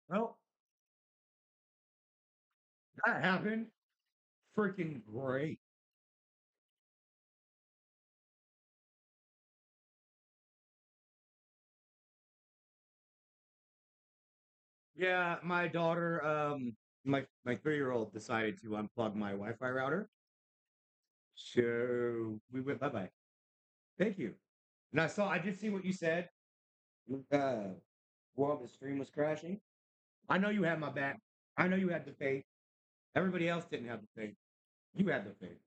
Well, that happened. Freaking great. Yeah, my daughter, my 3-year-old decided to unplug my Wi-Fi router. So we went bye-bye. Thank you. And I did see what you said. Uh, while the stream was crashing. I know you had my back. I know you had the faith. Everybody else didn't have the faith. You had the faith.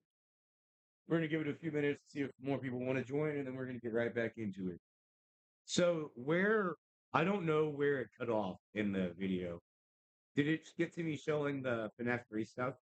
We're gonna give it a few minutes to see if more people want to join, and then we're gonna get right back into it. So where I don't know where it cut off in the video. Did it get to me showing the FNAF 3 stuff?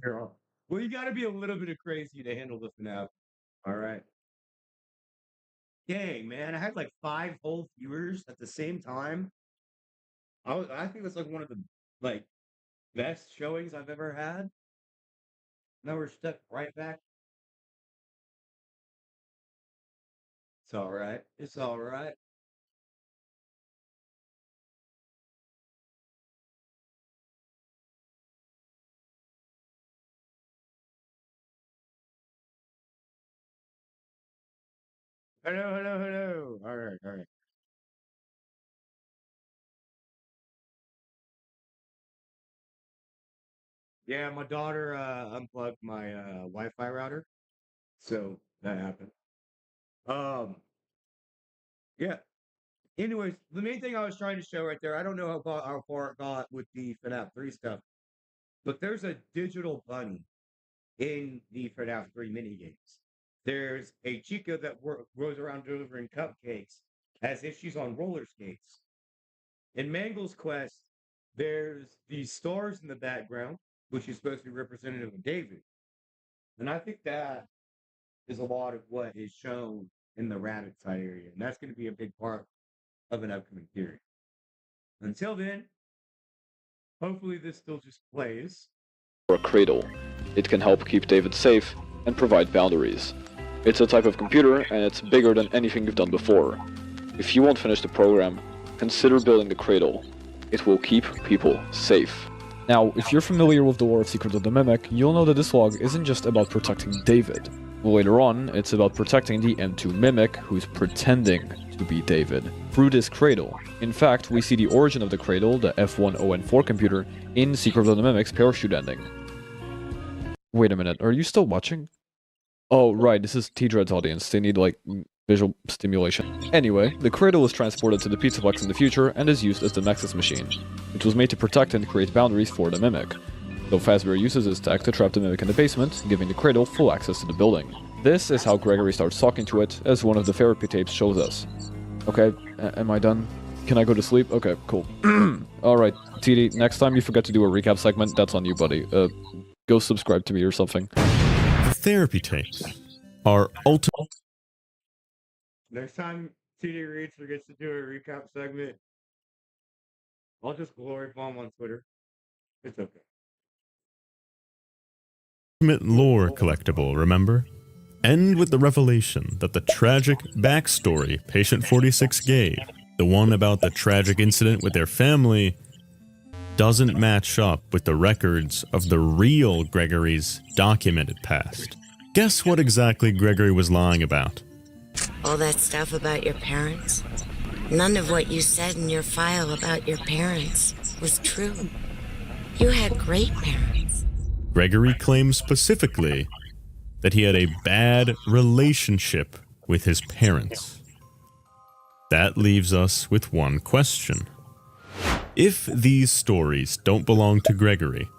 Here, well, you got to be a little bit of crazy to handle the FNAF. All right. Dang, man, I had like 5 whole viewers at the same time. I think that's like one of the like best showings I've ever had. Now we're stuck right back. It's all right. It's all right. Hello, hello, hello. All right, all right. Yeah, my daughter unplugged my Wi-Fi router, so that happened. Um, yeah. Anyways, the main thing I was trying to show right there, I don't know how far it got with the FNAF 3 stuff, but there's a digital bunny in the FNAF 3 minigames. There's a Chica that goes around delivering cupcakes as if she's on roller skates. In Mangle's quest, there's these stars in the background, which is supposed to be representative of David. And I think that is a lot of what is shown in the rabbit side area. And that's going to be a big part of an upcoming theory. Until then, hopefully this still just plays. Or a cradle. It can help keep David safe and provide boundaries. It's a type of computer and it's bigger than anything you've done before. If you won't finish the program, consider building the cradle. It will keep people safe. Now, if you're familiar with the lore of Secret of the Mimic, you'll know that this log isn't just about protecting David. Later on, it's about protecting the M2 Mimic, who's pretending to be David, through this cradle. In fact, we see the origin of the cradle, the F10N4 computer, in Secret of the Mimic's parachute ending. Wait a minute, are you still watching? Oh, right, this is TDreads audience, they need, like, visual stimulation. Anyway, the cradle is transported to the Pizzaplex in the future and is used as the Nexus machine. It was made to protect and create boundaries for the Mimic. Though Fazbear uses his tech to trap the Mimic in the basement, giving the cradle full access to the building. This is how Gregory starts talking to it, as one of the therapy tapes shows us. Okay, am I done? Can I go to sleep? Okay, cool. Alright, TD, next time you forget to do a recap segment, that's on you, buddy. Go subscribe to me or something. The therapy tapes are ultimate. Next time TDreads forgets to do a recap segment, I'll just glory bomb on Twitter. It's okay. Lore collectible, remember? End with the revelation that the tragic backstory Patient 46 gave, the one about the tragic incident with their family, doesn't match up with the records of the real Gregory's documented past. Guess what exactly Gregory was lying about? All that stuff about your parents? None of what you said in your file about your parents was true. You had great parents. Gregory claims specifically that he had a bad relationship with his parents. That leaves us with one question. If these stories don't belong to Gregory,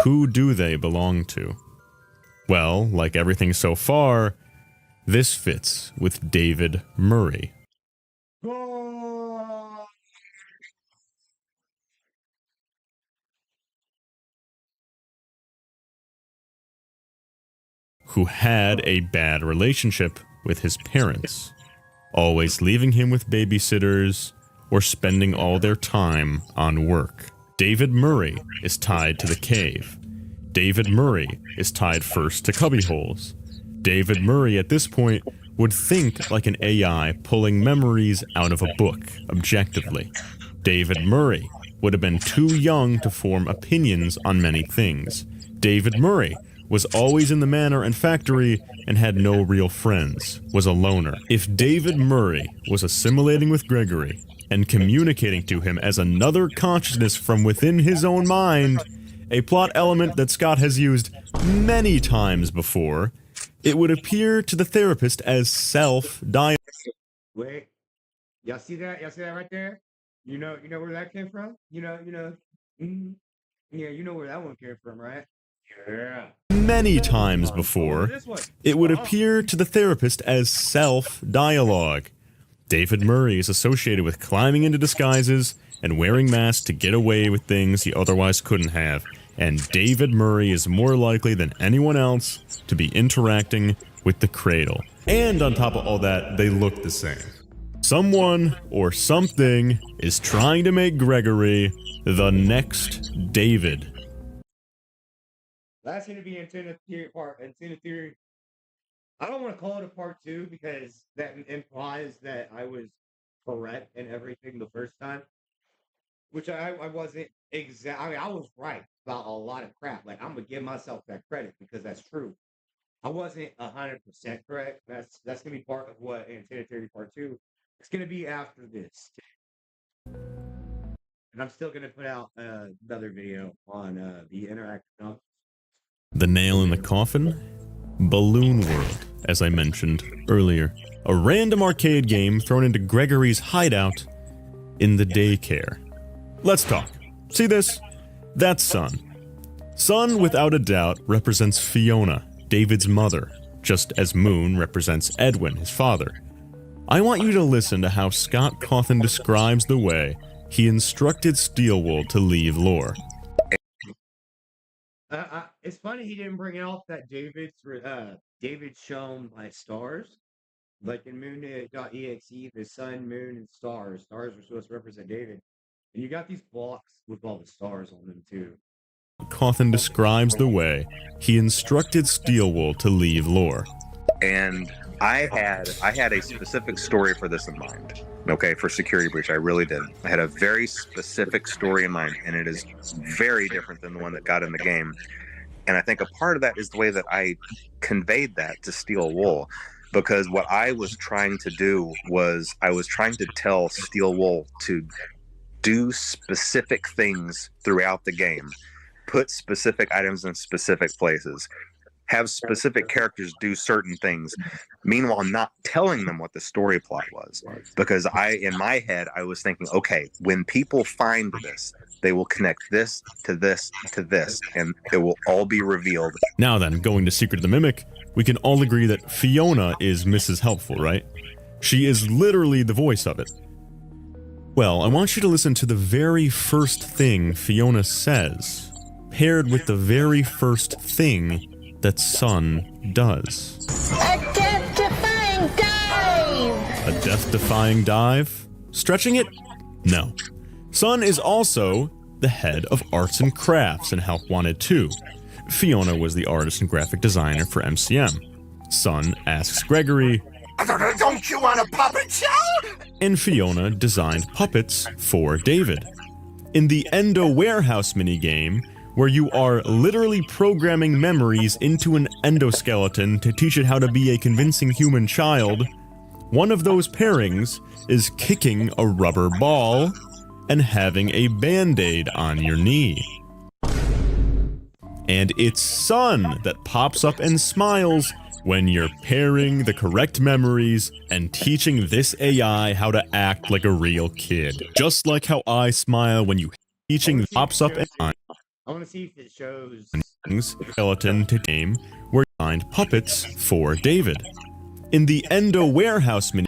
who do they belong to? Well, like everything so far, this fits with David Murray. Who had a bad relationship with his parents, always leaving him with babysitters or spending all their time on work. David Murray is tied to the cave. David Murray is tied first to cubbyholes. David Murray at this point would think like an AI pulling memories out of a book, objectively. David Murray would have been too young to form opinions on many things. David Murray was always in the manor and factory and had no real friends, was a loner. If David Murray was assimilating with Gregory and communicating to him as another consciousness from within his own mind, a plot element that Scott has used many times before, it would appear to the therapist as self-dialogue. Wait, y'all see that? Y'all see that right there? You know where that came from? Yeah, you know where that one came from, right? Yeah. Many times before, it would appear to the therapist as self-dialogue. David Murray is associated with climbing into disguises and wearing masks to get away with things he otherwise couldn't have, and David Murray is more likely than anyone else to be interacting with the cradle. And on top of all that, they look the same. Someone or something is trying to make Gregory the next David. That's going to be Antenna Theory. I don't want to call it a part 2 because that implies that I was correct in everything the first time, which I wasn't exact. I mean, I was right about a lot of crap. Like, I'm gonna give myself that credit because that's true. I wasn't 100% correct. That's gonna be part of what Antenna Theory Part 2. It's gonna be after this, and I'm still gonna put out another video on the interactive novel. The nail in the coffin? Balloon World, as I mentioned earlier. A random arcade game thrown into Gregory's hideout in the daycare. Let's talk. See this? That's Sun. Sun, without a doubt, represents Fiona, David's mother, just as Moon represents Edwin, his father. I want you to listen to how Scott Cawthon describes the way he instructed Steelwool to leave lore. It's funny he didn't bring out that David's shown by stars. Like in Moon.exe, the sun, moon, and stars. Stars are supposed to represent David. And you got these blocks with all the stars on them too. Cawthon describes the way he instructed Steelwool to leave lore. And I had a specific story for this in mind. Okay, for Security Breach, I really did. I had a very specific story in mind, and it is very different than the one that got in the game. And I think a part of that is the way that I conveyed that to Steelwool, because what I was trying to do was I was trying to tell Steelwool to do specific things throughout the game, put specific items in specific places, have specific characters do certain things, meanwhile not telling them what the story plot was. Because in my head, I was thinking, okay, when people find this, they will connect this to this to this, and it will all be revealed. Now then, going to Secret of the Mimic, we can all agree that Fiona is Mrs. Helpful, right? She is literally the voice of it. Well, I want you to listen to the very first thing Fiona says, paired with the very first thing that Sun does. A death-defying dive! A death-defying dive? Stretching it? No. Sun is also the head of arts and crafts in Help Wanted 2. Fiona was the artist and graphic designer for MCM. Sun asks Gregory, "Don't you want a puppet show?" And Fiona designed puppets for David. In the Endo Warehouse minigame, where you are literally programming memories into an endoskeleton to teach it how to be a convincing human child, one of those pairings is kicking a rubber ball and having a band-aid on your knee. And it's Sun that pops up and smiles when you're pairing the correct memories and teaching this AI how to act like a real kid. Just like how I smile when you teaching pops up I want to see if it shows skeleton to game where you find puppets for David. In the Endo Warehouse mini.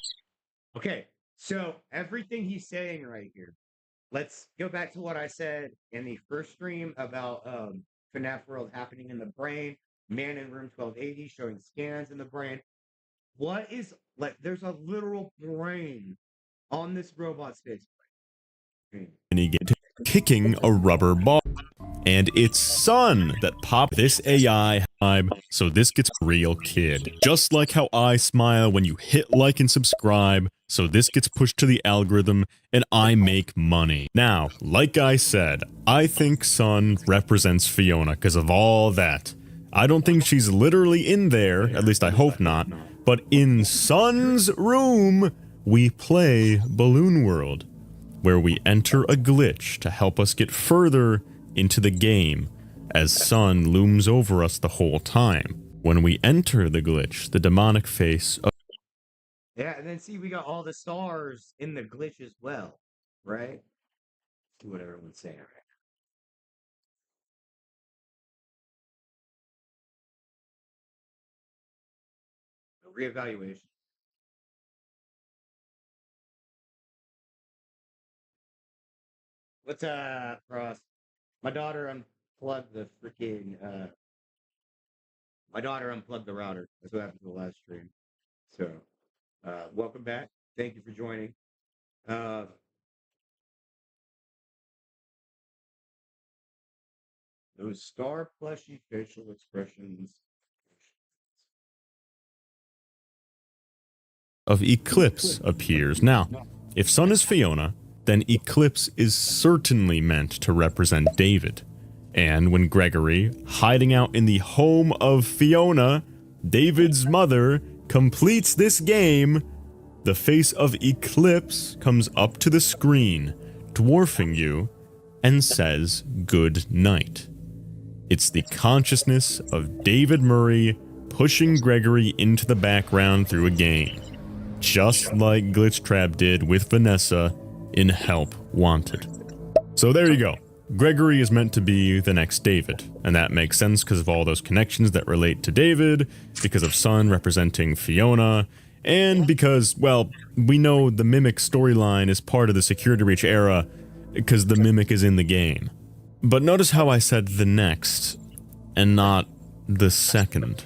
Okay, so everything he's saying right here. Let's go back to what I said in the first stream about FNAF World happening in the brain, man in room 1280 showing scans in the brain. What is, like, there's a literal brain on this robot's face. Kicking a rubber ball. And it's Sun that popped this AI vibe, so this gets real kid. Just like how I smile when you hit like and subscribe, so this gets pushed to the algorithm and I make money. Now, like I said, I think Sun represents Fiona because of all that. I don't think she's literally in there, at least I hope not, but in Sun's room, we play Balloon World, where we enter a glitch to help us get further into the game, as Sun looms over us the whole time. When we enter the glitch, the demonic face of... Yeah, and then see, we got all the stars in the glitch as well, right? See what everyone's saying right now. Reevaluation. What's up, Ross? My daughter unplugged the freaking, my daughter unplugged the router. That's what happened to the last stream. So, welcome back. Thank you for joining. Those star plushy facial expressions. Of Eclipse appears. Now, if Sun is Fiona, then Eclipse is certainly meant to represent David. And when Gregory, hiding out in the home of Fiona, David's mother, completes this game, the face of Eclipse comes up to the screen, dwarfing you, and says good night. It's the consciousness of David Murray pushing Gregory into the background through a game, just like Glitchtrap did with Vanessa in Help Wanted. So there you go. Gregory is meant to be the next David, and that makes sense because of all those connections that relate to David, because of Sun representing Fiona, and because, well, we know the Mimic storyline is part of the Security Breach era because the Mimic is in the game. But notice how I said the next, and not the second.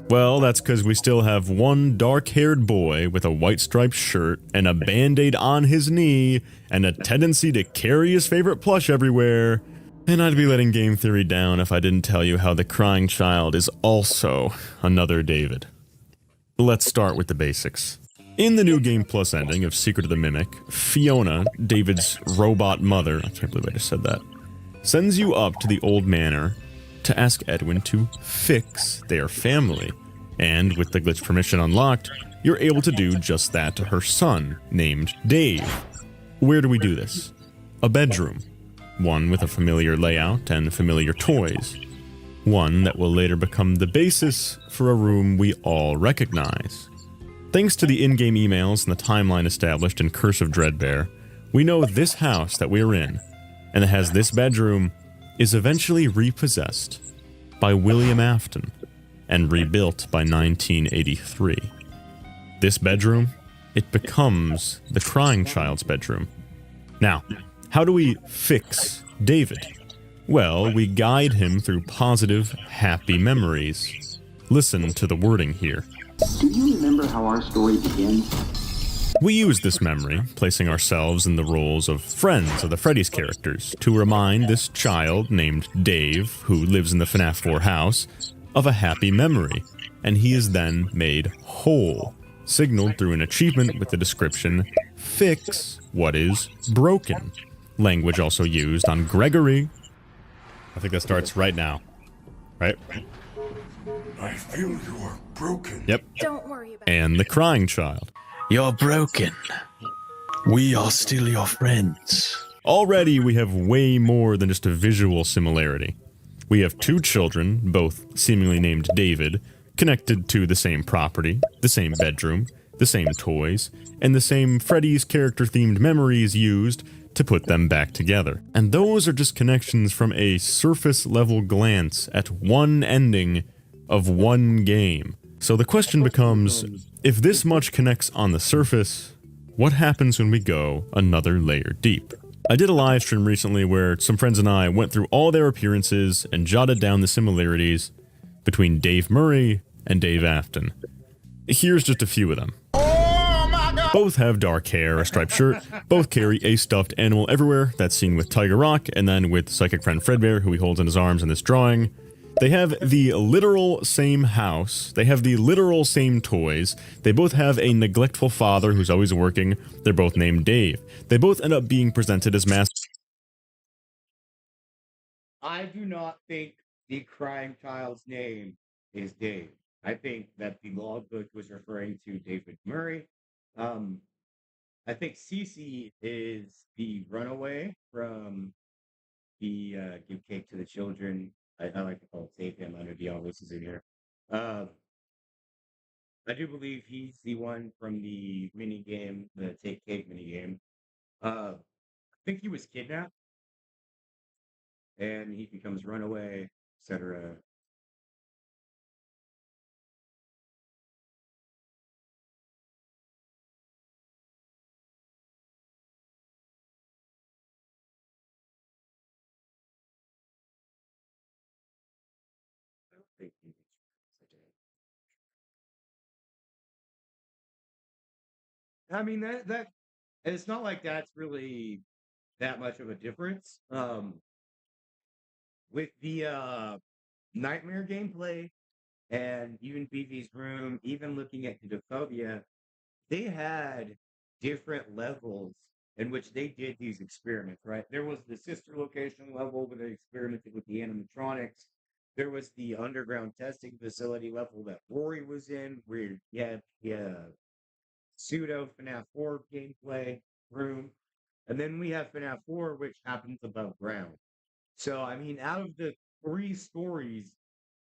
Well, that's because we still have one dark-haired boy with a white striped shirt and a band-aid on his knee and a tendency to carry his favorite plush everywhere. And I'd be letting game theory down if I didn't tell you how the crying child is also another David. Let's start with the basics. In the New Game Plus ending of Secret of the Mimic, Fiona, David's robot mother, I can't believe I just said that, sends you up to the old manor to ask Edwin to fix their family. And with the glitch permission unlocked, you're able to do just that to her son, named Dave. Where do we do this? A bedroom. One with a familiar layout and familiar toys. One that will later become the basis for a room we all recognize. Thanks to the in-game emails and the timeline established in Curse of Dreadbear, we know this house that we're in, and that has this bedroom, is eventually repossessed by William Afton and rebuilt by 1983. This bedroom, it becomes the crying child's bedroom. Now, how do we fix David? Well, we guide him through positive, happy memories. Listen to the wording here. Do you remember how our story begins? We use this memory, placing ourselves in the roles of friends of the Freddy's characters, to remind this child named Dave, who lives in the FNAF 4 house, of a happy memory, and he is then made whole, signaled through an achievement with the description, "Fix what is broken." Language also used on Gregory. I think that starts right now. Right? I feel you are broken. Yep. Don't worry about And the crying child. You're broken. We are still your friends. Already we have way more than just a visual similarity. We have two children, both seemingly named David, connected to the same property, the same bedroom, the same toys, and the same Freddy's character-themed memories used to put them back together. And those are just connections from a surface-level glance at one ending of one game. So the question becomes, if this much connects on the surface, what happens when we go another layer deep? I did a live stream recently where some friends and I went through all their appearances and jotted down the similarities between Dave Murray and Dave Afton. Here's just a few of them. Both have dark hair, a striped shirt, both carry a stuffed animal everywhere, that's seen with Tiger Rock, and then with psychic friend Fredbear, who he holds in his arms in this drawing. They have the literal same house, they have the literal same toys, they both have a neglectful father who's always working, they're both named Dave. They both end up being presented as I do not think the crying child's name is Dave. I think that the logbook was referring to David Murray. I think Cece is the runaway from the Give Cake to the Children. I like to call it Save Him. I know Diablos is in here. I do believe he's the one from the mini game, the Take Cake mini game. I think he was kidnapped, and he becomes runaway, etc. I don't think he was. I mean that it's not like that's really that much of a difference. With the nightmare gameplay and even BV's room, even looking at Phobia, they had different levels in which they did these experiments, right? There was the sister location level where they experimented with the animatronics. There was the underground testing facility level that Rory was in, where you had pseudo FNAF 4 gameplay room. And then we have FNAF 4, which happens above ground. So, I mean, out of the 3 stories,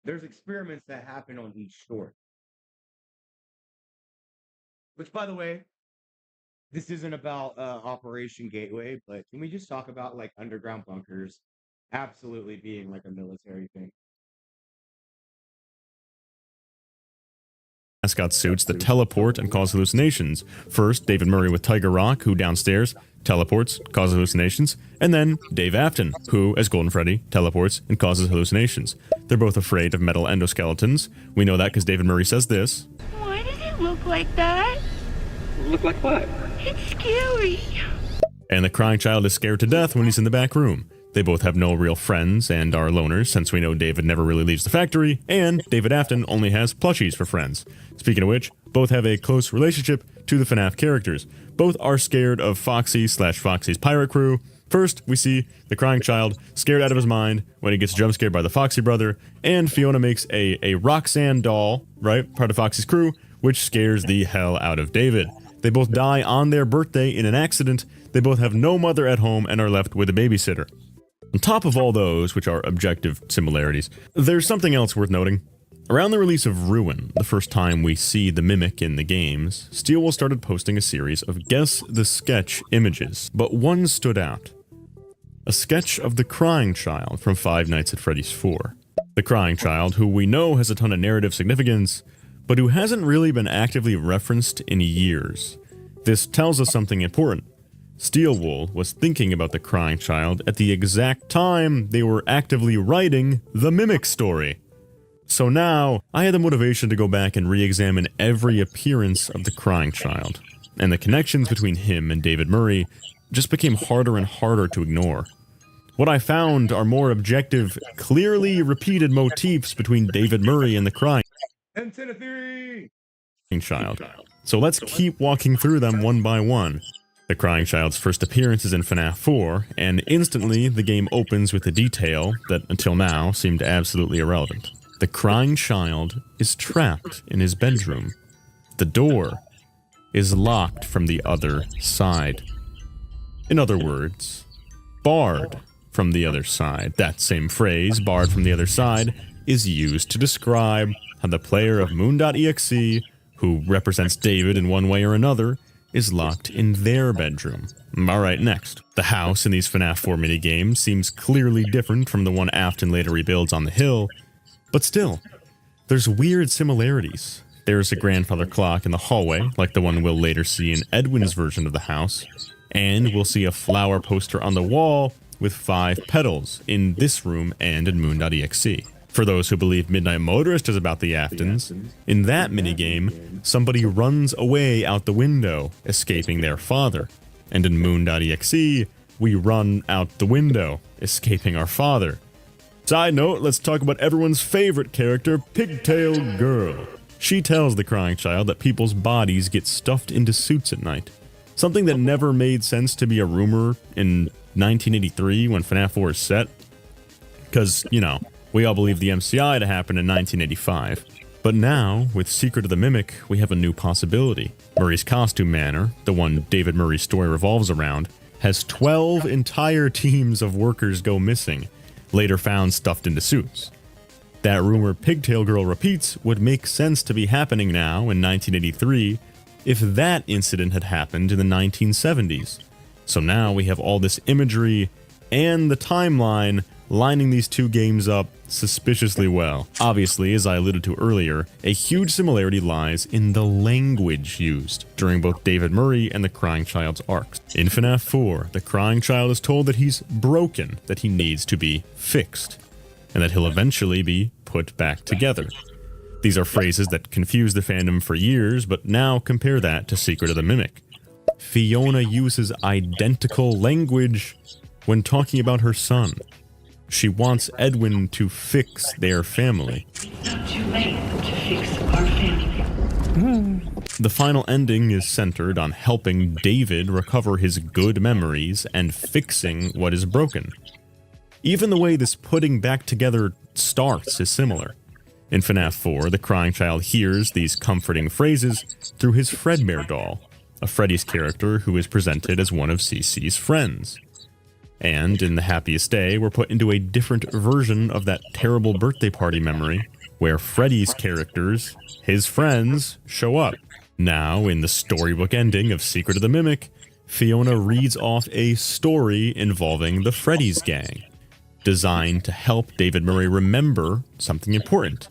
there's experiments that happen on each story. Which, by the way, this isn't about Operation Gateway, but can we just talk about, like, underground bunkers absolutely being, like, a military thing? Mascot suits that teleport and cause hallucinations. First, David Murray with Tiger Rock, who downstairs teleports, causes hallucinations, and then Dave Afton, who, as Golden Freddy, teleports and causes hallucinations. They're both afraid of metal endoskeletons. We know that because David Murray says this. Why does it look like that? Look like what? It's scary. And the crying child is scared to death when he's in the back room. They both have no real friends and are loners, since we know David never really leaves the factory, and David Afton only has plushies for friends. Speaking of which, both have a close relationship to the FNAF characters. Both are scared of Foxy's pirate crew. First, we see the crying child scared out of his mind when he gets jump scared by the Foxy brother, and Fiona makes a Roxanne doll, right, part of Foxy's crew, which scares the hell out of David. They both die on their birthday in an accident. They both have no mother at home and are left with a babysitter. On top of all those, which are objective similarities, there's something else worth noting. Around the release of Ruin, the first time we see the Mimic in the games, Steelwool started posting a series of Guess the Sketch images, but one stood out. A sketch of the crying child from Five Nights at Freddy's 4. The crying child, who we know has a ton of narrative significance, but who hasn't really been actively referenced in years. This tells us something important. Steelwool was thinking about the crying child at the exact time they were actively writing the Mimic story. So now, I had the motivation to go back and re-examine every appearance of the crying child, and the connections between him and David Murray just became harder and harder to ignore. What I found are more objective, clearly repeated motifs between David Murray and the crying child. So let's keep walking through them one by one. The crying child's first appearance is in FNAF 4, and instantly the game opens with a detail that until now seemed absolutely irrelevant. The crying child is trapped in his bedroom. The door is locked from the other side. In other words, barred from the other side. That same phrase, barred from the other side, is used to describe how the player of Moon.exe, who represents David in one way or another, is locked in their bedroom. Alright, next. The house in these FNAF 4 minigames seems clearly different from the one Afton later rebuilds on the hill, but still, there's weird similarities. There's a grandfather clock in the hallway, like the one we'll later see in Edwin's version of the house, and we'll see a flower poster on the wall with 5 petals in this room and in Moon.exe. For those who believe Midnight Motorist is about the Aftons, in that minigame, somebody runs away out the window, escaping their father. And in Moon.exe, we run out the window, escaping our father. Side note, let's talk about everyone's favorite character, Pigtail Girl. She tells the crying child that people's bodies get stuffed into suits at night. Something that never made sense to be a rumor in 1983 when FNAF 4 is set. Because, you know, we all believe the MCI to happen in 1985. But now, with Secret of the Mimic, we have a new possibility. Murray's costume manor, the one David Murray's story revolves around, has 12 entire teams of workers go missing, later found stuffed into suits. That rumor Pigtail Girl repeats would make sense to be happening now in 1983 if that incident had happened in the 1970s. So now we have all this imagery and the timeline lining these two games up suspiciously well. Obviously, as I alluded to earlier, a huge similarity lies in the language used during both David Murray and the Crying Child's arcs. In FNAF 4, the Crying Child is told that he's broken, that he needs to be fixed, and that he'll eventually be put back together. These are phrases that confuse the fandom for years, but now compare that to Secret of the Mimic. Fiona uses identical language when talking about her son. She wants Edwin to fix their family. It's not too late to fix our family. The final ending is centered on helping David recover his good memories and fixing what is broken. Even the way this putting back together starts is similar. In FNAF 4, the Crying Child hears these comforting phrases through his Fredbear doll, a Freddy's character who is presented as one of CC's friends. And in The Happiest Day, we're put into a different version of that terrible birthday party memory, where Freddy's characters, his friends, show up. Now, in the storybook ending of Secret of the Mimic, Fiona reads off a story involving the Freddy's gang, designed to help David Murray remember something important.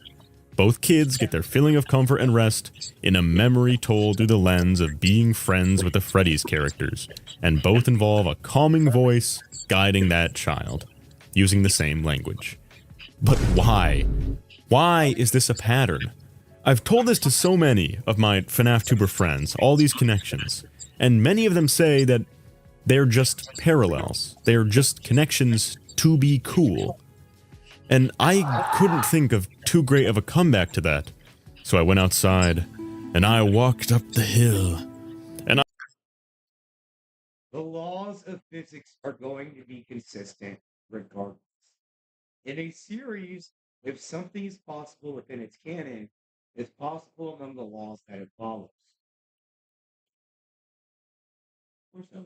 Both kids get their feeling of comfort and rest in a memory told through the lens of being friends with the Freddy's characters, and both involve a calming voice guiding that child, using the same language. But why? Why is this a pattern? I've told this to so many of my FNAF tuber friends, all these connections, and many of them say that they're just parallels. They're just connections to be cool. And I couldn't think of too great of a comeback to that. So I went outside, and I walked up the hill, and The laws of physics are going to be consistent regardless. In a series, if something is possible within its canon, it's possible among the laws that it follows. Where's that?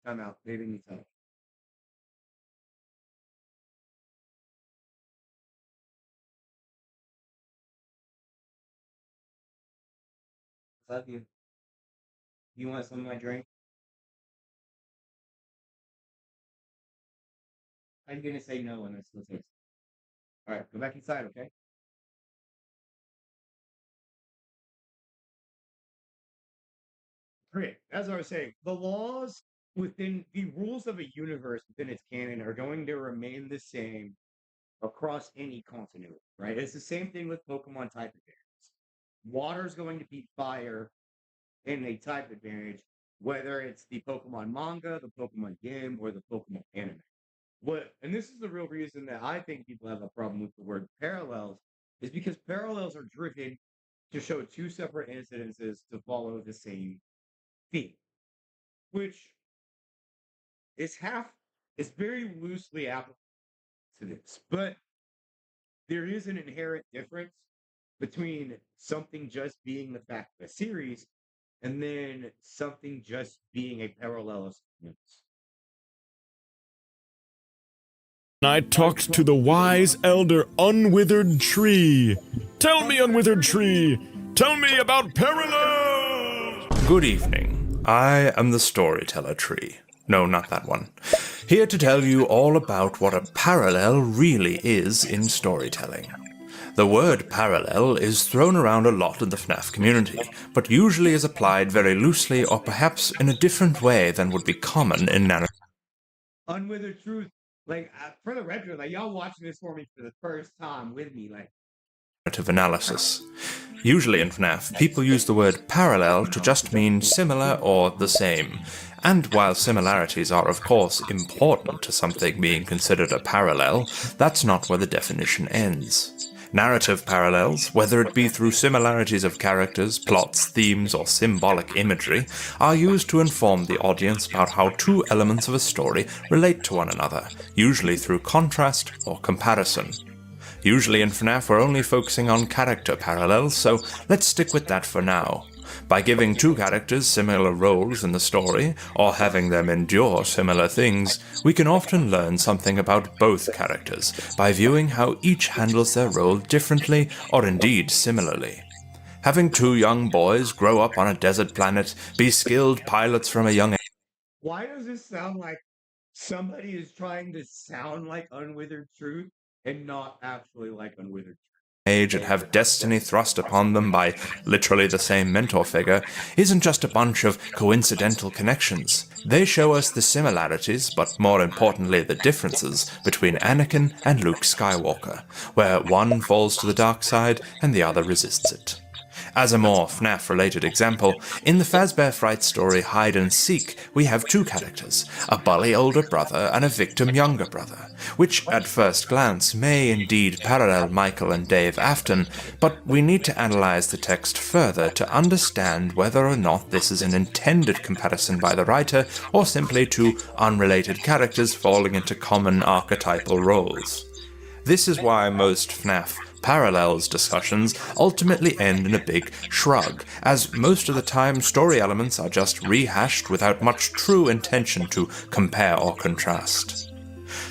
Time out. Maybe needs help. Love you. You want some of my drink? I'm gonna say no when I still taste it. All right, go back inside, okay? Great. As I was saying, the laws within the rules of a universe within its canon are going to remain the same across any continuity, right? It's the same thing with Pokemon type advantages. Water is going to beat fire in a type advantage, whether it's the Pokemon manga, the Pokemon game, or the Pokemon anime. And this is the real reason that I think people have a problem with the word parallels, is because parallels are driven to show two separate incidences to follow the same theme, which is very loosely applicable to this, but there is an inherent difference between something just being the fact of a series and then something just being a parallel experience. I talked to the wise elder Unwithered Tree. Tell me, Unwithered Tree, tell me about parallels! Good evening. I am the Storyteller Tree. No, not that one. Here to tell you all about what a parallel really is in storytelling. The word parallel is thrown around a lot in the FNAF community, but usually is applied very loosely or perhaps in a different way than would be common in narrative. Unwithered truth, like for the record, like y'all watching this for me for the first time with me, like Analysis. Usually in FNAF, people use the word parallel to just mean similar or the same. And while similarities are of course important to something being considered a parallel, that's not where the definition ends. Narrative parallels, whether it be through similarities of characters, plots, themes, or symbolic imagery, are used to inform the audience about how two elements of a story relate to one another, usually through contrast or comparison. Usually in FNAF we're only focusing on character parallels, so let's stick with that for now. By giving two characters similar roles in the story, or having them endure similar things, we can often learn something about both characters by viewing how each handles their role differently or indeed similarly. Having two young boys grow up on a desert planet, be skilled pilots from a young age. why does this sound like somebody is trying to sound like Unwithered Truth and not actually like Unwithered And have destiny thrust upon them by literally the same mentor figure isn't just a bunch of coincidental connections. They show us the similarities, but more importantly the differences, between Anakin and Luke Skywalker, where one falls to the dark side and the other resists it. As a more FNAF-related example, in the Fazbear Fright story Hide and Seek, we have two characters, a bully older brother and a victim younger brother, which at first glance may indeed parallel Michael and Dave Afton, but we need to analyze the text further to understand whether or not this is an intended comparison by the writer or simply two unrelated characters falling into common archetypal roles. This is why most FNAF parallels discussions ultimately end in a big shrug, as most of the time story elements are just rehashed without much true intention to compare or contrast.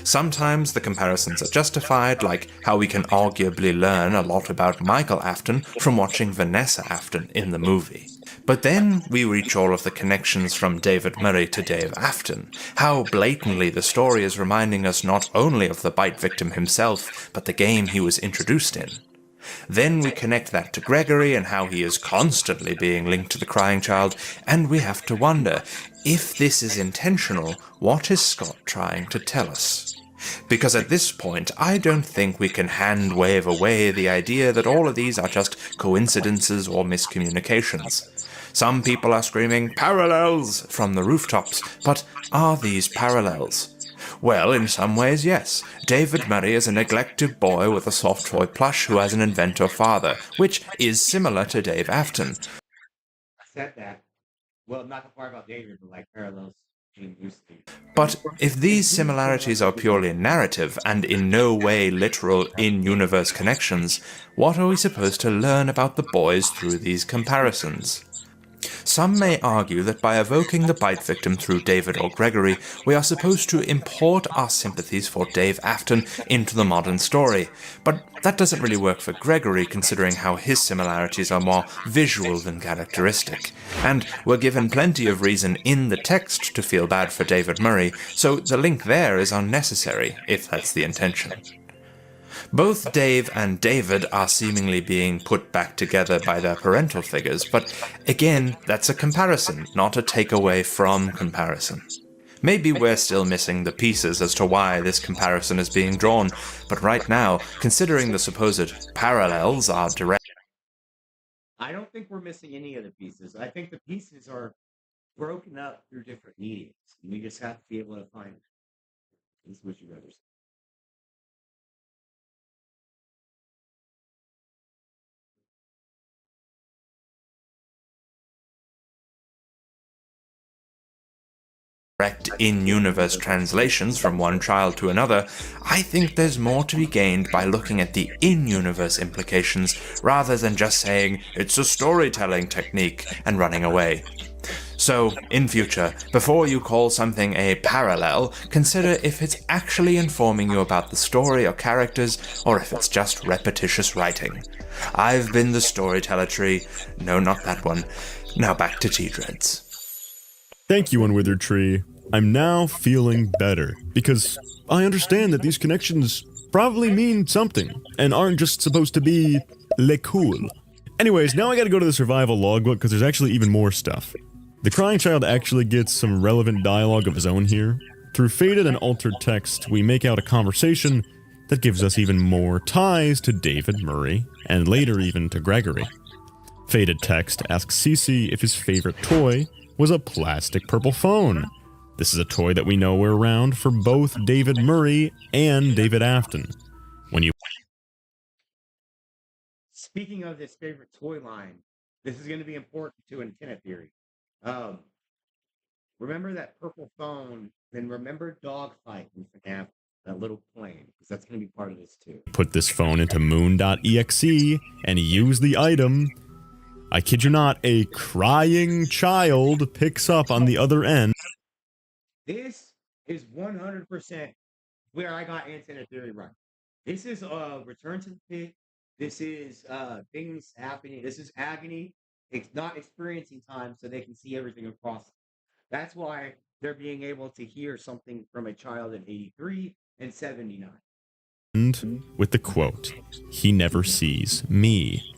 Sometimes the comparisons are justified, like how we can arguably learn a lot about Michael Afton from watching Vanessa Afton in the movie. But then we reach all of the connections from David Murray to Dave Afton, how blatantly the story is reminding us not only of the bite victim himself, but the game he was introduced in. Then we connect that to Gregory and how he is constantly being linked to the crying child, and we have to wonder, if this is intentional, what is Scott trying to tell us? Because at this point, I don't think we can hand-wave away the idea that all of these are just coincidences or miscommunications. Some people are screaming, "Parallels!" from the rooftops, but are these parallels? Well, in some ways, yes. David Murray is a neglected boy with a soft toy plush who has an inventor father, which is similar to Dave Afton. I said that. Well, not the part about David, but like parallels. But if these similarities are purely narrative and in no way literal in-universe connections, what are we supposed to learn about the boys through these comparisons? Some may argue that by evoking the bite victim through David or Gregory, we are supposed to import our sympathies for Dave Afton into the modern story, but that doesn't really work for Gregory considering how his similarities are more visual than characteristic, and we're given plenty of reason in the text to feel bad for David Murray, so the link there is unnecessary, if that's the intention. Both Dave and David are seemingly being put back together by their parental figures, but again, that's a comparison, not a takeaway from comparison. Maybe we're still missing the pieces as to why this comparison is being drawn, but right now, considering the supposed parallels are direct. I don't think we're missing any of the pieces. I think the pieces are broken up through different mediums. We just have to be able to find it. This is what you understand. direct in-universe translations from one child to another, I think there's more to be gained by looking at the in-universe implications rather than just saying it's a storytelling technique and running away. So, in future, before you call something a parallel, consider if it's actually informing you about the story or characters, or if it's just repetitious writing. I've been the Storyteller Tree. No, not that one. Now back to TDreads. Thank you, Unwithered Tree. I'm now feeling better, because I understand that these connections probably mean something, and aren't just supposed to be le cool. Anyways, now I gotta go to the survival logbook, because there's actually even more stuff. The Crying Child actually gets some relevant dialogue of his own here. Through faded and altered text, we make out a conversation that gives us even more ties to David Murray, and later even to Gregory. Faded text asks Cece if his favorite toy was a plastic purple phone. This is a toy that we know were around for both David Murray and David Afton. When you... Speaking of this favorite toy line, this is going to be important to antenna theory. Remember that purple phone, then remember Dogfight in FNAF, that little plane, because that's going to be part of this too. Put this phone into moon.exe and use the item. I kid you not, a crying child picks up on the other end. This is 100% where I got antenna theory right. This is Return to the Pit. This is things happening. This is agony. It's not experiencing time, so they can see everything across. That's why they're being able to hear something from a child in 83 and 79. And with the quote, "He never sees me."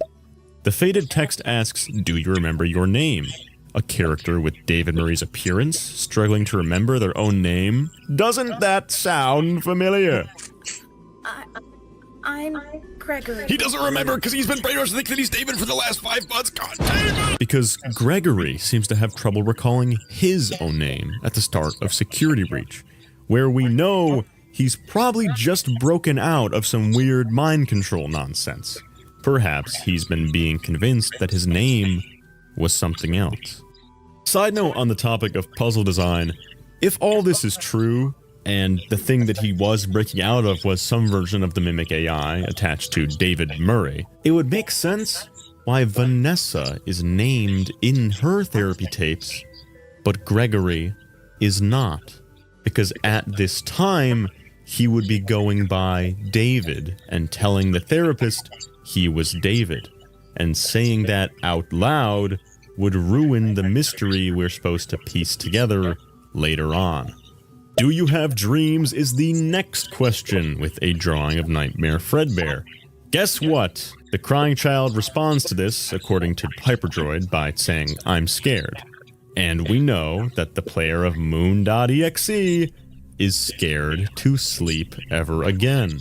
The faded text asks, "Do you remember your name?" A character with David Murray's appearance, struggling to remember their own name. Doesn't that sound familiar? I'm Gregory. He doesn't remember because he's been brainwashed to think that he's David for the last 5 months. God damn it! Because Gregory seems to have trouble recalling his own name at the start of Security Breach, where we know he's probably just broken out of some weird mind control nonsense. Perhaps he's been being convinced that his name was something else. Side note on the topic of puzzle design, if all this is true, and the thing that he was breaking out of was some version of the Mimic AI attached to David Murray, it would make sense why Vanessa is named in her therapy tapes, but Gregory is not. Because at this time, he would be going by David and telling the therapist he was David, and saying that out loud would ruin the mystery we're supposed to piece together later on. Do you have dreams is the next question, with a drawing of Nightmare Fredbear. Guess what? The Crying Child responds to this, according to Hyperdroid, by saying, "I'm scared." And we know that the player of Moon.exe is scared to sleep ever again.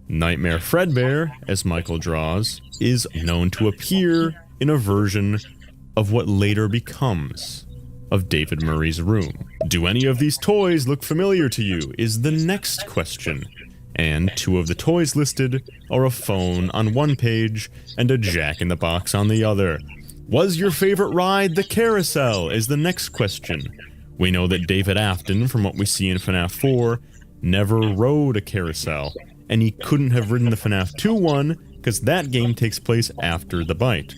Nightmare Fredbear, as Michael draws, is known to appear in a version of what later becomes of David Murray's room. Do any of these toys look familiar to you is the next question. And 2 of the toys listed are a phone on one page and a Jack-in-the-Box on the other. Was your favorite ride the carousel is the next question. We know that David Afton, from what we see in FNAF 4, never rode a carousel, and he couldn't have ridden the FNAF 2 one because that game takes place after the bite.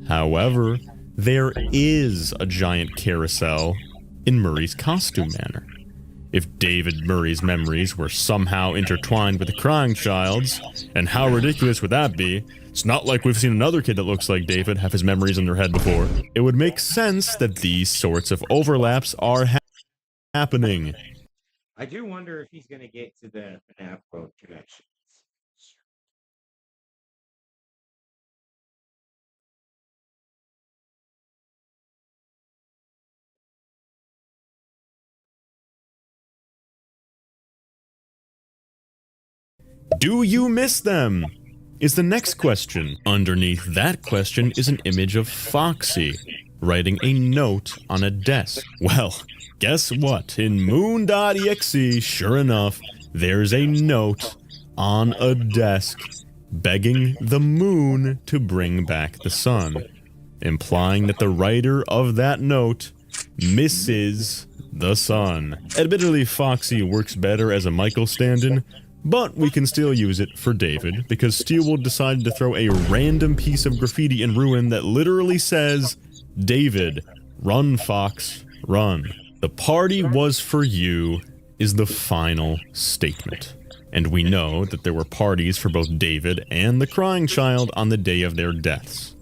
However, there is a giant carousel in Murray's costume manor. If David Murray's memories were somehow intertwined with the Crying Child's, and how ridiculous would that be? It's not like we've seen another kid that looks like David have his memories in their head before. It would make sense that these sorts of overlaps are happening. I do wonder if he's going to get to the FNAF Road connection. Do you miss them? Is the next question. Underneath that question is an image of Foxy writing a note on a desk. Well, guess what? In Moon.exe, sure enough, there's a note on a desk begging the moon to bring back the sun, implying that the writer of that note Mrs. the Sun. Admittedly, Foxy works better as a Michael stand-in, but we can still use it for David, because Steelwood decided to throw a random piece of graffiti in Ruin that literally says, David, run Fox, run. The party was for you is the final statement. And we know that there were parties for both David and the crying child on the day of their deaths.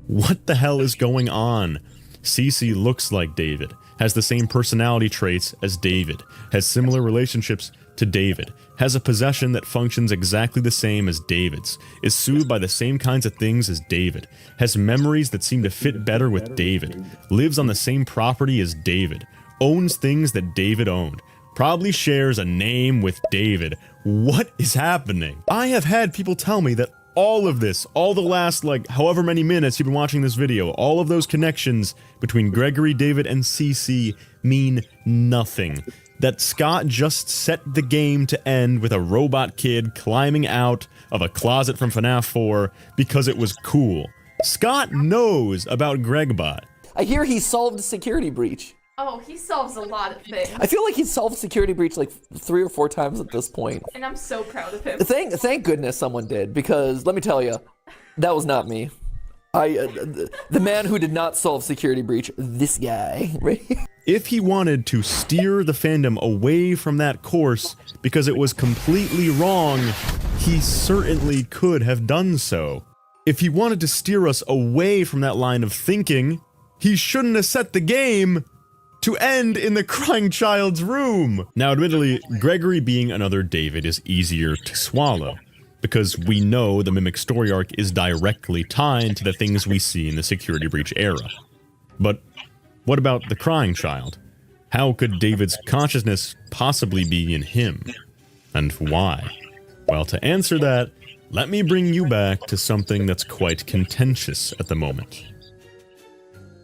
What the hell is going on? Cece looks like David, has the same personality traits as David, has similar relationships to David, has a possession that functions exactly the same as David's, is soothed by the same kinds of things as David, has memories that seem to fit better with David, lives on the same property as David, owns things that David owned, probably shares a name with David. What is happening? I have had people tell me that all of this, all the last, however many minutes you've been watching this video, all of those connections between Gregory, David, and Cece mean nothing. That Scott just set the game to end with a robot kid climbing out of a closet from FNAF 4 because it was cool. Scott knows about Gregbot. I hear he solved a security breach. Oh, he solves a lot of things. I feel like he's solved security breach like 3 or 4 times at this point. And I'm so proud of him. Thank goodness someone did, because let me tell you, that was not me. The man who did not solve security breach, this guy, right? If he wanted to steer the fandom away from that course because it was completely wrong, he certainly could have done so. If he wanted to steer us away from that line of thinking, he shouldn't have set the game to end in the crying child's room. Now, admittedly, Gregory being another David is easier to swallow, because we know the Mimic story arc is directly tied to the things we see in the security breach era. But what about the crying child? How could David's consciousness possibly be in him? And why? Well, to answer that, let me bring you back to something that's quite contentious at the moment.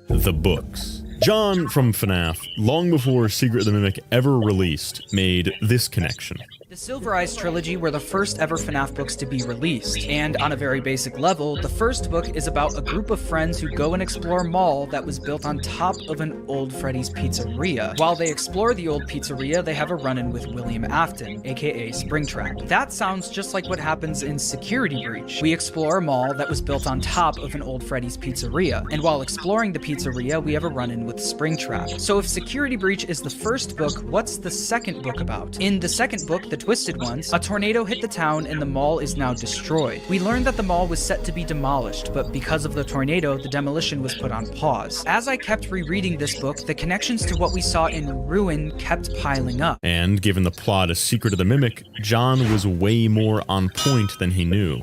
The books. John from FNAF, long before Secret of the Mimic ever released, made this connection. The Silver Eyes trilogy were the first ever FNAF books to be released, and on a very basic level, the first book is about a group of friends who go and explore a mall that was built on top of an old Freddy's Pizzeria. While they explore the old pizzeria, they have a run-in with William Afton, aka Springtrap. That sounds just like what happens in Security Breach. We explore a mall that was built on top of an old Freddy's Pizzeria, and while exploring the pizzeria, we have a run-in with Springtrap. So if Security Breach is the first book, what's the second book about? In the second book, The Twisted Ones, a tornado hit the town and the mall is now destroyed. We learned that the mall was set to be demolished, but because of the tornado, the demolition was put on pause. As I kept rereading this book, the connections to what we saw in Ruin kept piling up. And given the plot of Secret of the Mimic, John was way more on point than he knew.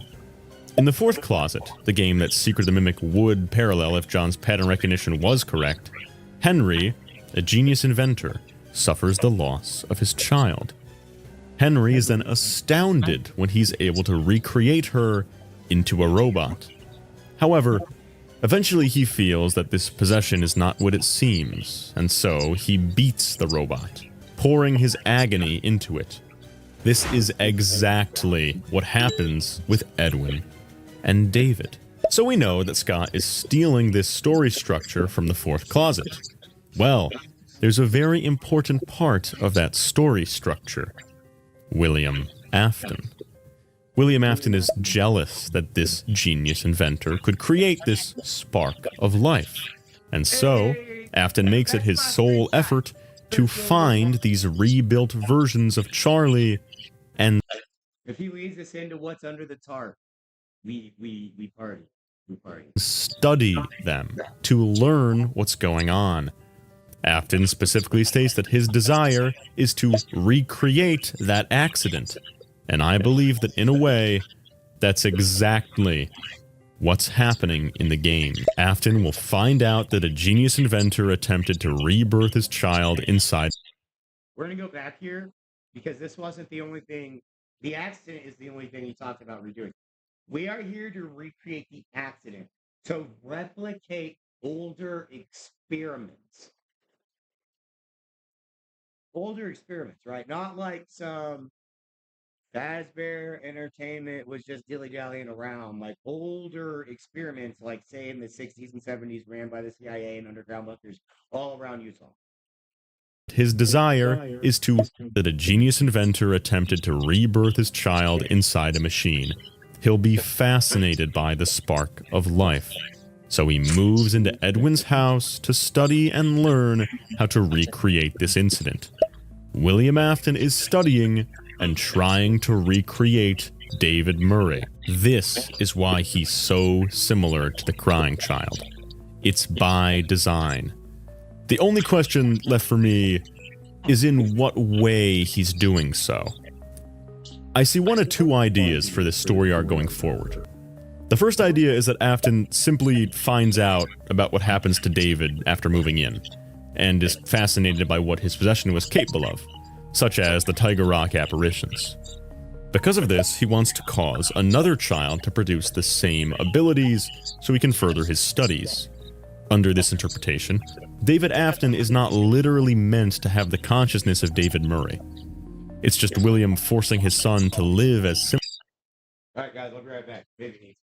In the fourth closet, the game that Secret of the Mimic would parallel if John's pattern recognition was correct, Henry, a genius inventor, suffers the loss of his child. Henry is then astounded when he's able to recreate her into a robot. However, eventually he feels that this possession is not what it seems, and so he beats the robot, pouring his agony into it. This is exactly what happens with Edwin and David. So we know that Scott is stealing this story structure from the fourth closet. Well, there's a very important part of that story structure. William Afton. William Afton is jealous that this genius inventor could create this spark of life. And so, Afton makes it his sole effort to find these rebuilt versions of Charlie and... If he leads us into what's under the tarp, we party. We party. Study them to learn what's going on. Afton specifically states that his desire is to recreate that accident, and I believe that in a way, that's exactly what's happening in the game. Afton will find out that a genius inventor attempted to rebirth his child inside. We're going to go back here, because this wasn't the only thing. The accident is the only thing he talked about redoing. We are here to recreate the accident, to replicate older experiments. Older experiments, right? Not like some Fazbear Entertainment was just dilly-dallying around. Like older experiments, like say in the 60s and 70s, ran by the CIA and underground bunkers all around Utah. His desire is to that a genius inventor attempted to rebirth his child inside a machine. He'll be fascinated by the spark of life. So he moves into Edwin's house to study and learn how to recreate this incident. William Afton is studying and trying to recreate David Murray. This is why he's so similar to the crying child. It's by design. The only question left for me is in what way he's doing so. I see one of two ideas for this story arc going forward. The first idea is that Afton simply finds out about what happens to David after moving in, and is fascinated by what his possession was capable of, such as the Tiger Rock apparitions. Because of this, he wants to cause another child to produce the same abilities so he can further his studies. Under this interpretation, David Afton is not literally meant to have the consciousness of David Murray. It's just William forcing his son to live as simple. Alright guys, I'll be right back. Baby needs.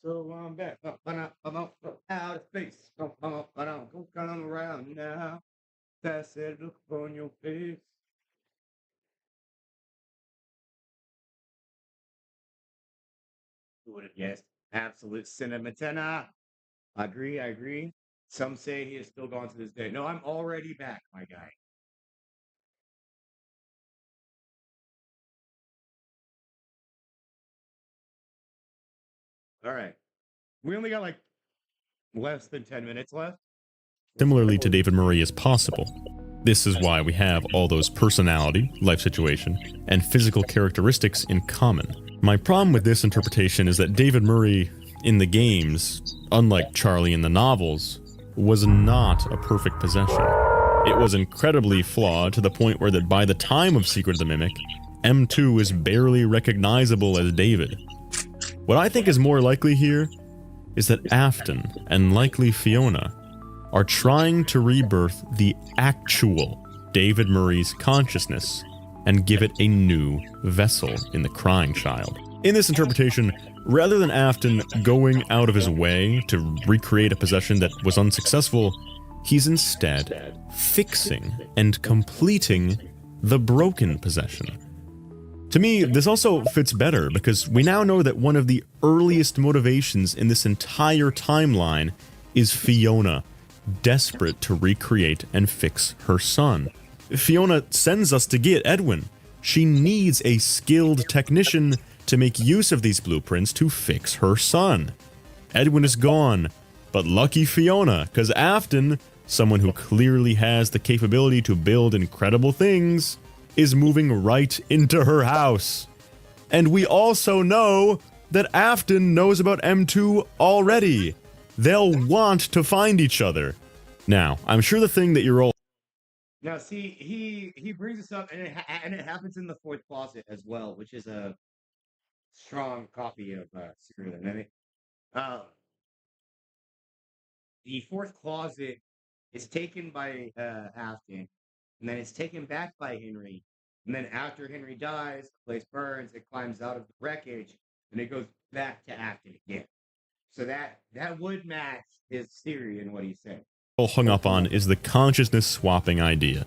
So I'm back. I'm out of space. I'm gonna come around now. That said, look on your face. Who would have guessed? Absolute cinematenna. I agree. I agree. Some say he is still gone to this day. No, I'm already back, my guy. All right. We only got like less than 10 minutes left. Similarly to David Murray as possible. This is why we have all those personality, life situation, and physical characteristics in common. My problem with this interpretation is that David Murray in the games, unlike Charlie in the novels, was not a perfect possession. It was incredibly flawed to the point where that by the time of Secret of the Mimic, M2 is barely recognizable as David. What I think is more likely here is that Afton, and likely Fiona, are trying to rebirth the actual David Murray's consciousness and give it a new vessel in the crying child. In this interpretation, rather than Afton going out of his way to recreate a possession that was unsuccessful, he's instead fixing and completing the broken possession. To me, this also fits better because we now know that one of the earliest motivations in this entire timeline is Fiona, desperate to recreate and fix her son. Fiona sends us to get Edwin, She needs a skilled technician to make use of these blueprints to fix her son. Edwin is gone, but lucky Fiona, because Afton, someone who clearly has the capability to build incredible things, is moving right into her house. And we also know that Afton knows about M2 already. They'll want to find each other. Now, I'm sure the thing that you're all... Now, see, he brings this up, and it happens in the fourth closet as well, which is a strong copy of Secret of the Mimic. The fourth closet is taken by Afton, and then it's taken back by Henry. And then after Henry dies, the place burns, it climbs out of the wreckage, and it goes back to Afton again. So that would match his theory and what he said. Hung up on is the consciousness swapping idea.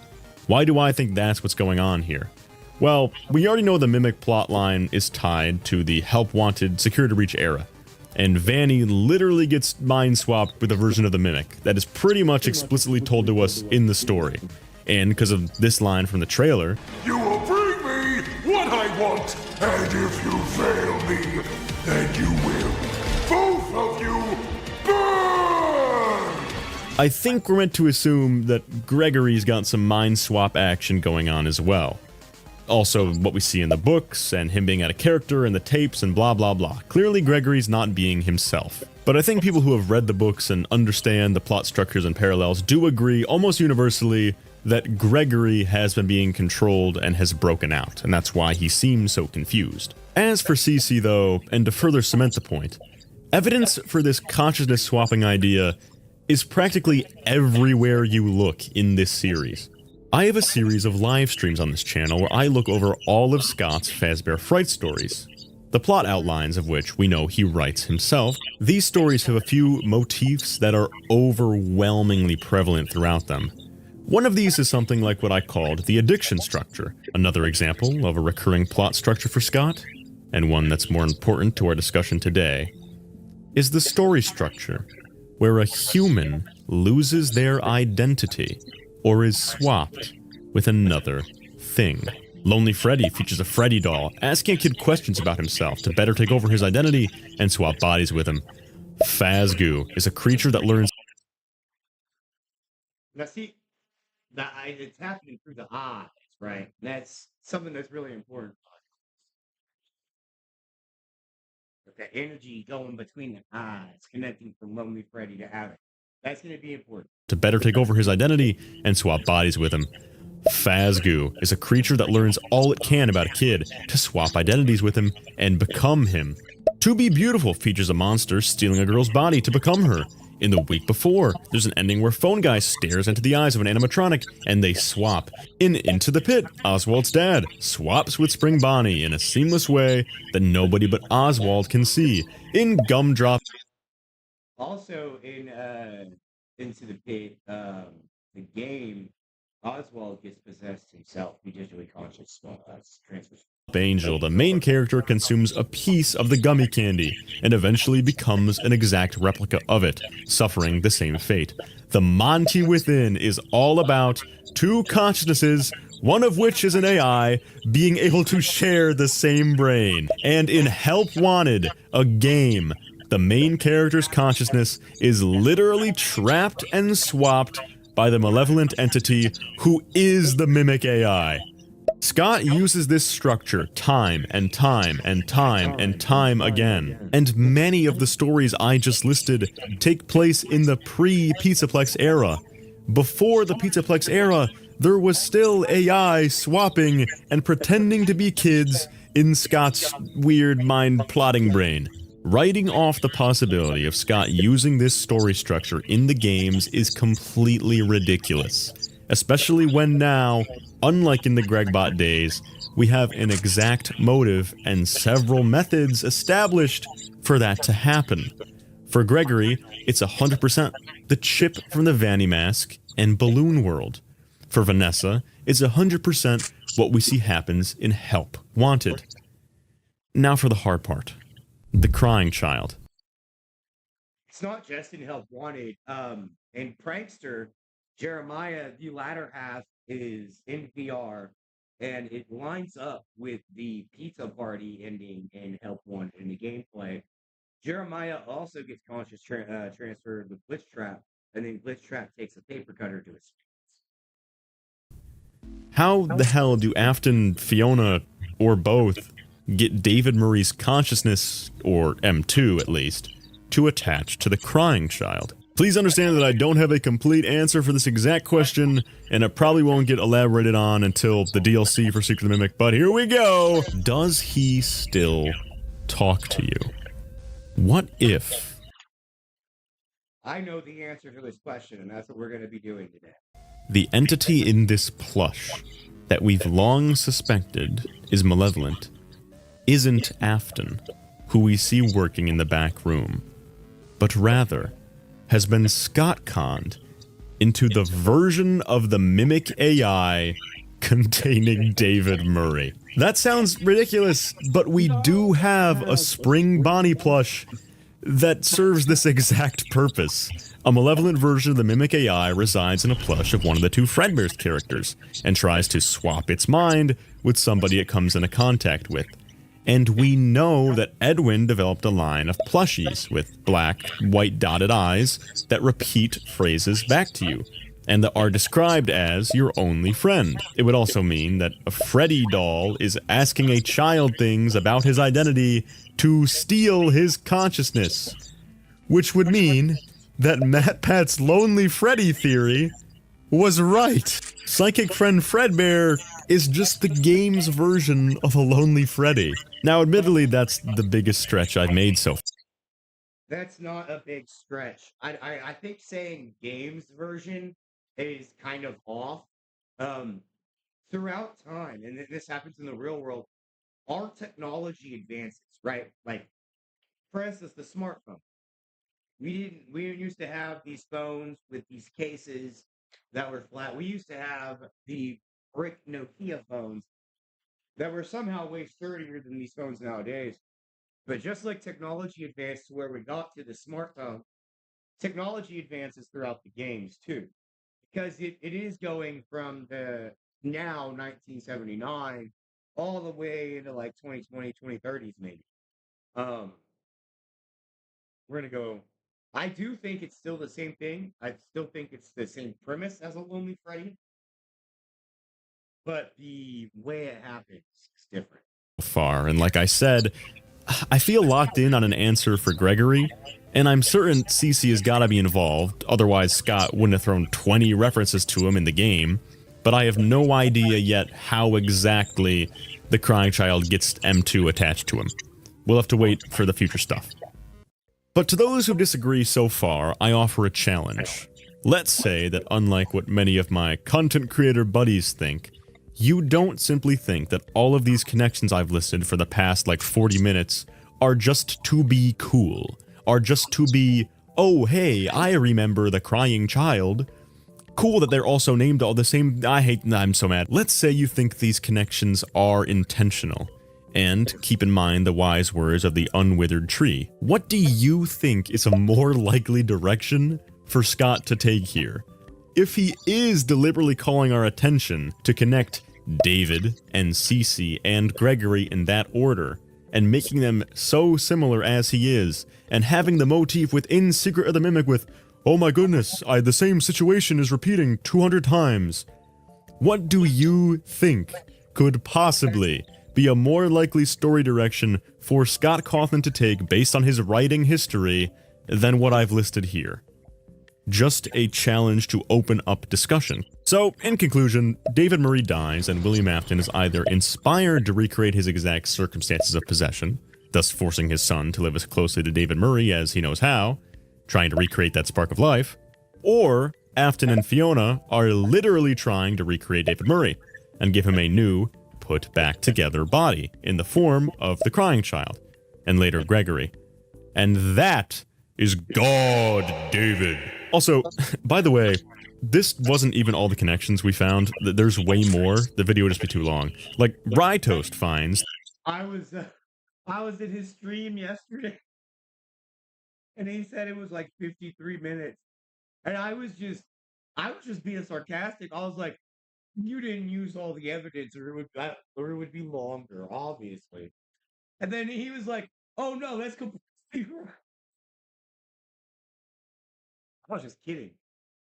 Why do I think that's what's going on here? Well, we already know the Mimic plotline is tied to the Help Wanted Security Breach era, and Vanny literally gets mind swapped with a version of the Mimic that is pretty much explicitly told to us in the story. And because of this line from the trailer, You will bring me what I want, and if you fail me, then you will, both of you, burn! I think we're meant to assume that Gregory's got some mind swap action going on as well. Also, what we see in the books, and him being out of character in the tapes, and blah blah blah. Clearly Gregory's not being himself. But I think people who have read the books and understand the plot structures and parallels do agree almost universally that Gregory has been being controlled and has broken out, and that's why he seems so confused. As for Cece though, and to further cement the point, evidence for this consciousness swapping idea is practically everywhere you look in this series. I have a series of live streams on this channel where I look over all of Scott's Fazbear Fright stories, the plot outlines of which we know he writes himself. These stories have a few motifs that are overwhelmingly prevalent throughout them. One of these is something like what I called the addiction structure, another example of a recurring plot structure for Scott, and one that's more important to our discussion today, is the story structure, where a human loses their identity or is swapped with another thing. Lonely Freddy features a Freddy doll, asking a kid questions about himself to better take over his identity and swap bodies with him. Fazgoo is a creature that learns... Now, see, it's happening through the eyes, right? That's something that's really important. With the energy going between the eyes, connecting from Lonely Freddy to Alex. That's going to be important. To better take over his identity and swap bodies with him. Fazgoo is a creature that learns all it can about a kid to swap identities with him and become him. To Be Beautiful features a monster stealing a girl's body to become her. In the week before, there's an ending where Phone Guy stares into the eyes of an animatronic and they swap. In Into the Pit, Oswald's dad swaps with Spring Bonnie in a seamless way that nobody but Oswald can see. In Gumdrop... Also, in Into the Pit, the game, Oswald gets possessed himself. He digitally conscious transfers. Angel, the main character, consumes a piece of the gummy candy and eventually becomes an exact replica of it, suffering the same fate. The Monty Within is all about two consciousnesses, one of which is an AI, being able to share the same brain. And in Help Wanted, a game, the main character's consciousness is literally trapped and swapped by the malevolent entity who is the Mimic AI. Scott uses this structure time and time and time and time again, and many of the stories I just listed take place in the pre-Pizzaplex era. Before the Pizzaplex era, there was still AI swapping and pretending to be kids in Scott's weird mind plotting brain. Writing off the possibility of Scott using this story structure in the games is completely ridiculous. Especially when now, unlike in the Gregbot days, we have an exact motive and several methods established for that to happen. For Gregory, it's 100% the chip from the Vanny mask and Balloon World. For Vanessa, it's 100% what we see happens in Help Wanted. Now for the hard part. The crying child. It's not just in Help Wanted. In Prankster, Jeremiah, the latter half, is in VR, and it lines up with the pizza party ending in Help 1 in the gameplay. Jeremiah also gets conscious transferred with Glitch Trap, and then Glitch Trap takes a paper cutter to his face. How the hell do Afton, Fiona, or both get David Murray's consciousness, or M2 at least, to attach to the crying child? Please understand that I don't have a complete answer for this exact question, and it probably won't get elaborated on until the DLC for Secret of the Mimic, but here we go! Does he still talk to you? What if... I know the answer to this question, and that's what we're going to be doing today. The entity in this plush that we've long suspected is malevolent isn't Afton, who we see working in the back room, but rather has been Scott-conned into the version of the Mimic AI containing David Murray. That sounds ridiculous, but we do have a spring Bonnie plush that serves this exact purpose. A malevolent version of the Mimic AI resides in a plush of one of the two Fredbear's characters and tries to swap its mind with somebody it comes into contact with. And we know that Edwin developed a line of plushies with black, white dotted eyes that repeat phrases back to you, and that are described as your only friend. It would also mean that a Freddy doll is asking a child things about his identity to steal his consciousness, which would mean that MatPat's Lonely Freddy theory was right. Psychic Friend Fredbear is just the game's version of a Lonely Freddy. Now, admittedly, that's the biggest stretch I've made so far. That's not a big stretch. I think saying games version is kind of off. Throughout time, and this happens in the real world, our technology advances, right? Like, for instance, the smartphone. We didn't used to have these phones with these cases that were flat. We used to have the brick Nokia phones that were somehow way sturdier than these phones nowadays. But just like technology advanced to where we got to the smartphone, technology advances throughout the games too. Because it is going from the now 1979 all the way into like 2020, 2030s maybe. We're going to go. I do think it's still the same thing. I still think it's the same premise as a Lonely Freddy. But the way it happens is different. Far, and like I said, I feel locked in on an answer for Gregory, and I'm certain Cece has got to be involved, otherwise Scott wouldn't have thrown 20 references to him in the game, but I have no idea yet how exactly the crying child gets M2 attached to him. We'll have to wait for the future stuff. But to those who disagree so far, I offer a challenge. Let's say that unlike what many of my content creator buddies think, you don't simply think that all of these connections I've listed for the past like 40 minutes are just to be cool, are just to be, oh hey, I remember the crying child. Cool that they're also named all the same, I'm so mad. Let's say you think these connections are intentional, and keep in mind the wise words of the unwithered tree. What do you think is a more likely direction for Scott to take here? If he is deliberately calling our attention to connect David and Cece and Gregory in that order, and making them so similar as he is, and having the motif within Secret of the Mimic with, oh my goodness, the same situation is repeating 200 times. What do you think could possibly be a more likely story direction for Scott Cawthon to take based on his writing history than what I've listed here? Just a challenge to open up discussion. So, in conclusion, David Murray dies and William Afton is either inspired to recreate his exact circumstances of possession, thus forcing his son to live as closely to David Murray as he knows how, trying to recreate that spark of life, or Afton and Fiona are literally trying to recreate David Murray and give him a new, put back together body in the form of the crying child, and later Gregory. And that is GodDavid. Also, by the way, this wasn't even all the connections we found. There's way more. The video would just be too long. Like, Rye Toast finds... I was at his stream yesterday, and he said it was like 53 minutes. And I was just being sarcastic. I was like, you didn't use all the evidence, or it would be longer, obviously. And then he was like, "Oh no, that's completely wrong." I was just kidding.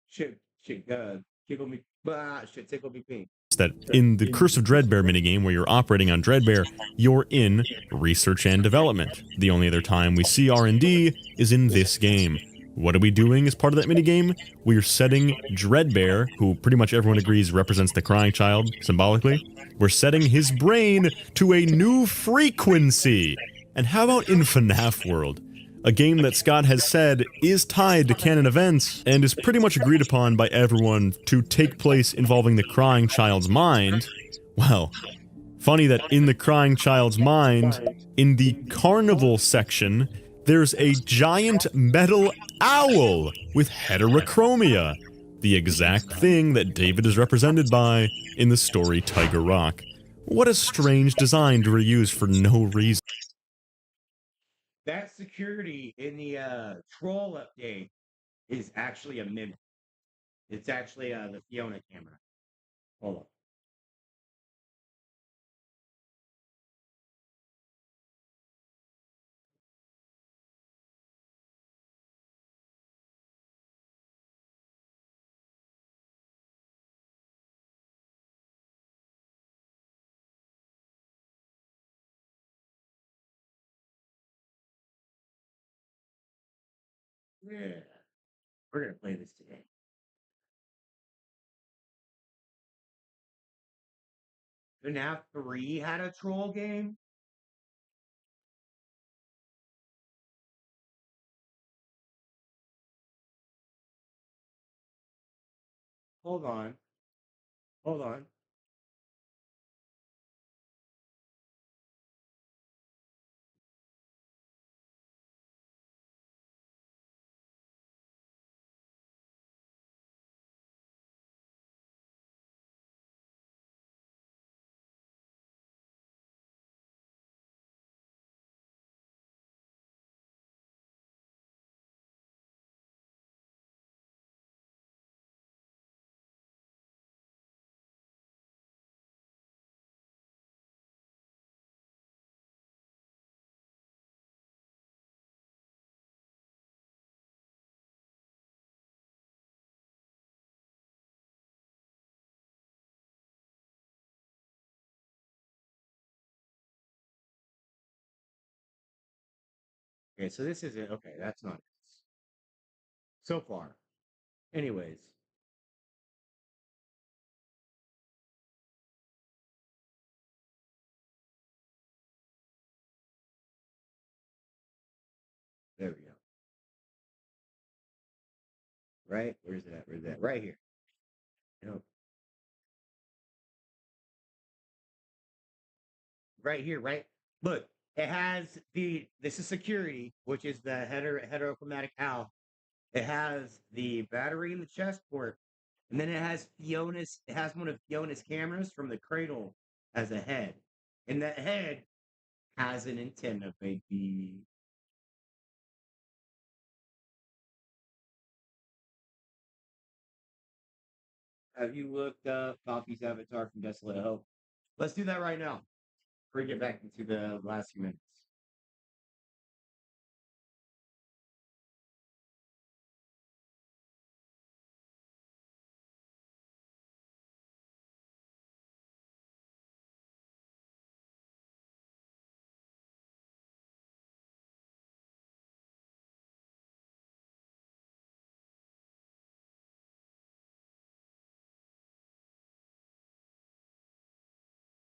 Shit, tickle me, shit, tickle me pink. That in the Curse of Dreadbear minigame, where you're operating on Dreadbear, you're in research and development. The only other time we see R&D is in this game. What are we doing as part of that minigame? We're setting Dreadbear, who pretty much everyone agrees represents the crying child, symbolically. We're setting his brain to a new frequency. And how about in FNAF World? A game that Scott has said is tied to canon events and is pretty much agreed upon by everyone to take place involving the crying child's mind. Well, funny that in the crying child's mind, in the carnival section, there's a giant metal owl with heterochromia, the exact thing that David is represented by in the story Tiger Rock. What a strange design to reuse for no reason. That security in the troll update is actually a mimic. It's actually the Fiona camera. Hold on. Yeah. We're gonna play this today. FNAF 3 had a troll game. Hold on. Hold on. Okay, so this isn't okay. That's not it. So far. Anyways. There we go. Right? Where's it at? Where's that? Right here. Nope. Right here, right? Look, it has this is security, which is the heterochromatic owl. It has the battery in the chest port, and then it has one of Fiona's cameras from the cradle as a head. And that head has an antenna, baby. Have you looked up Coffee's avatar from Desolate Hope? Let's do that right now. Before we get back into the last few minutes.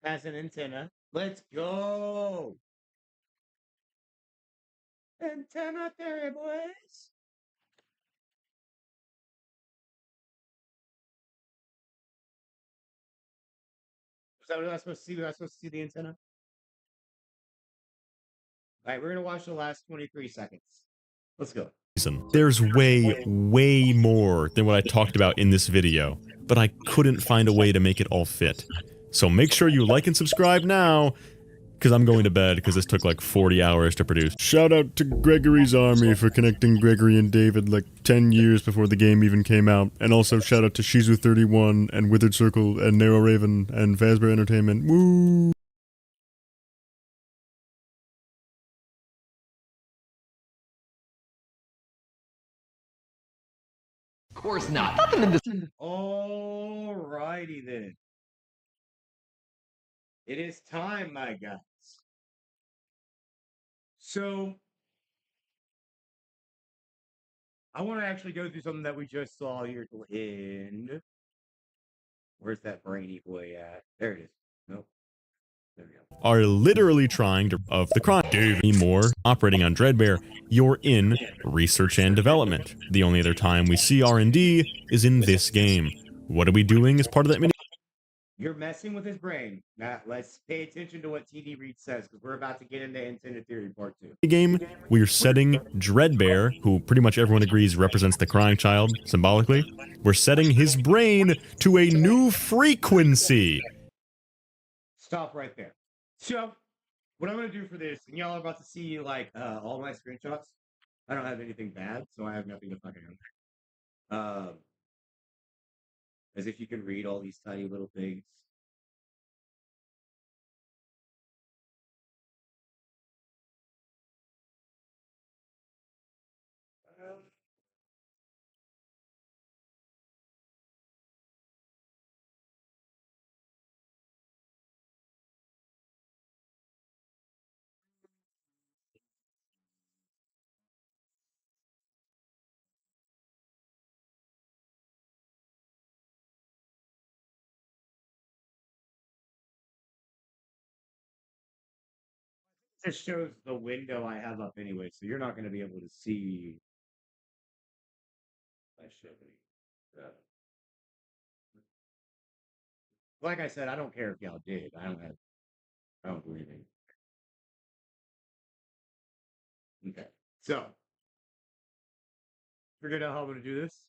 Has an antenna. Let's go. Antenna theory, boys. Was that what I was supposed to see? Was I supposed to see the antenna? All right, we're gonna watch the last 23 seconds. Let's go. There's way more than what I talked about in this video, but I couldn't find a way to make it all fit. So make sure you like and subscribe now, because I'm going to bed because this took like 40 hours to produce. Shout out to Gregory's Army for connecting Gregory and David like 10 years before the game even came out. And also shout out to Shizu31 and Withered Circle and Narrow Raven and Fazbear Entertainment. Woo! Of course not. Nothing in this. Alrighty then. It is time, my guys. So, I want to actually go through something that we just saw here at the end. Where's that brainy boy at? There it is. Nope. There we go. Are literally trying to of the crime. David Moore operating on Dreadbear. You're in research and development. The only other time we see R&D is in this game. What are we doing as part of that mini? You're messing with his brain. Now, let's pay attention to what TDreads says, because we're about to get into Intended Theory Part 2. Game, we're setting Dreadbear, who pretty much everyone agrees represents the crying child, symbolically. We're setting his brain to a new frequency. Stop right there. So, what I'm going to do for this, and y'all are about to see, like, all my screenshots. I don't have anything bad, so I have nothing to fucking as if you can read all these tiny little things. It shows the window I have up anyway, so you're not going to be able to see my shit. Like I said, I don't care if y'all did. I don't do anything. Okay. So, figured out how I'm going to do this.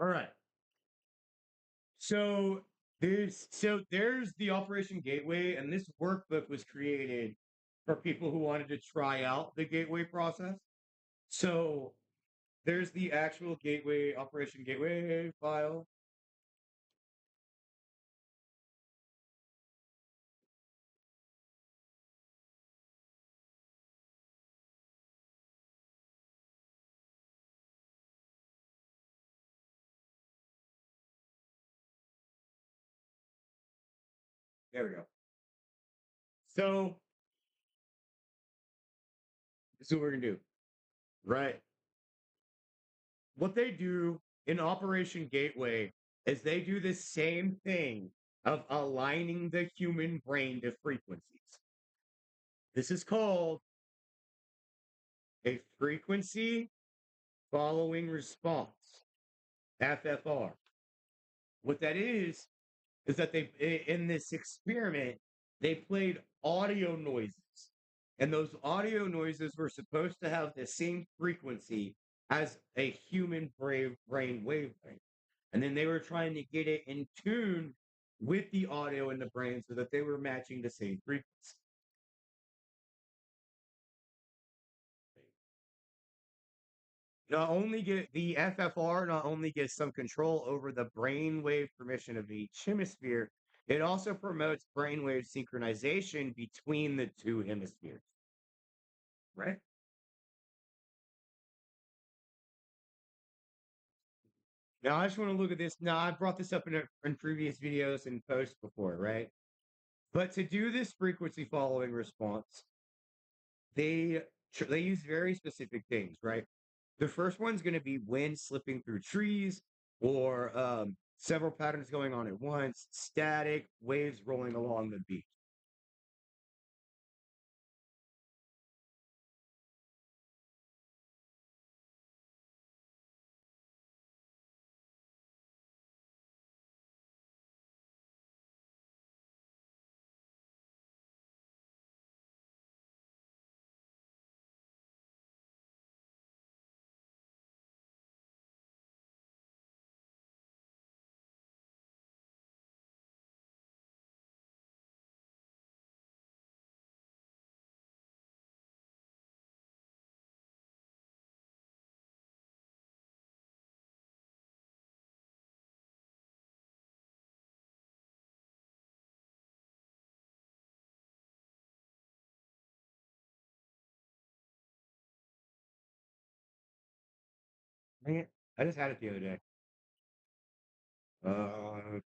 All right. So there's the Operation Gateway, and this workbook was created for people who wanted to try out the gateway process. So there's the actual gateway Operation Gateway file. There we go. So this is what we're gonna do. Right. What they do in Operation Gateway is they do the same thing of aligning the human brain to frequencies. This is called a frequency following response, FFR. What that is that they in this experiment they played audio noises, and those audio noises were supposed to have the same frequency as a human brain wavelength, and then they were trying to get it in tune with the audio in the brain so that they were matching the same frequency. Not only get the FFR not only gets some control over the brainwave permission of each hemisphere, it also promotes brainwave synchronization between the two hemispheres. Right? Now I just want to look at this. Now I brought this up in previous videos and posts before, right? But to do this frequency following response, they use very specific things, right? The first one's going to be wind slipping through trees, or several patterns going on at once, static, waves rolling along the beach. Dang it. I just had it the other day. Uh, Alright,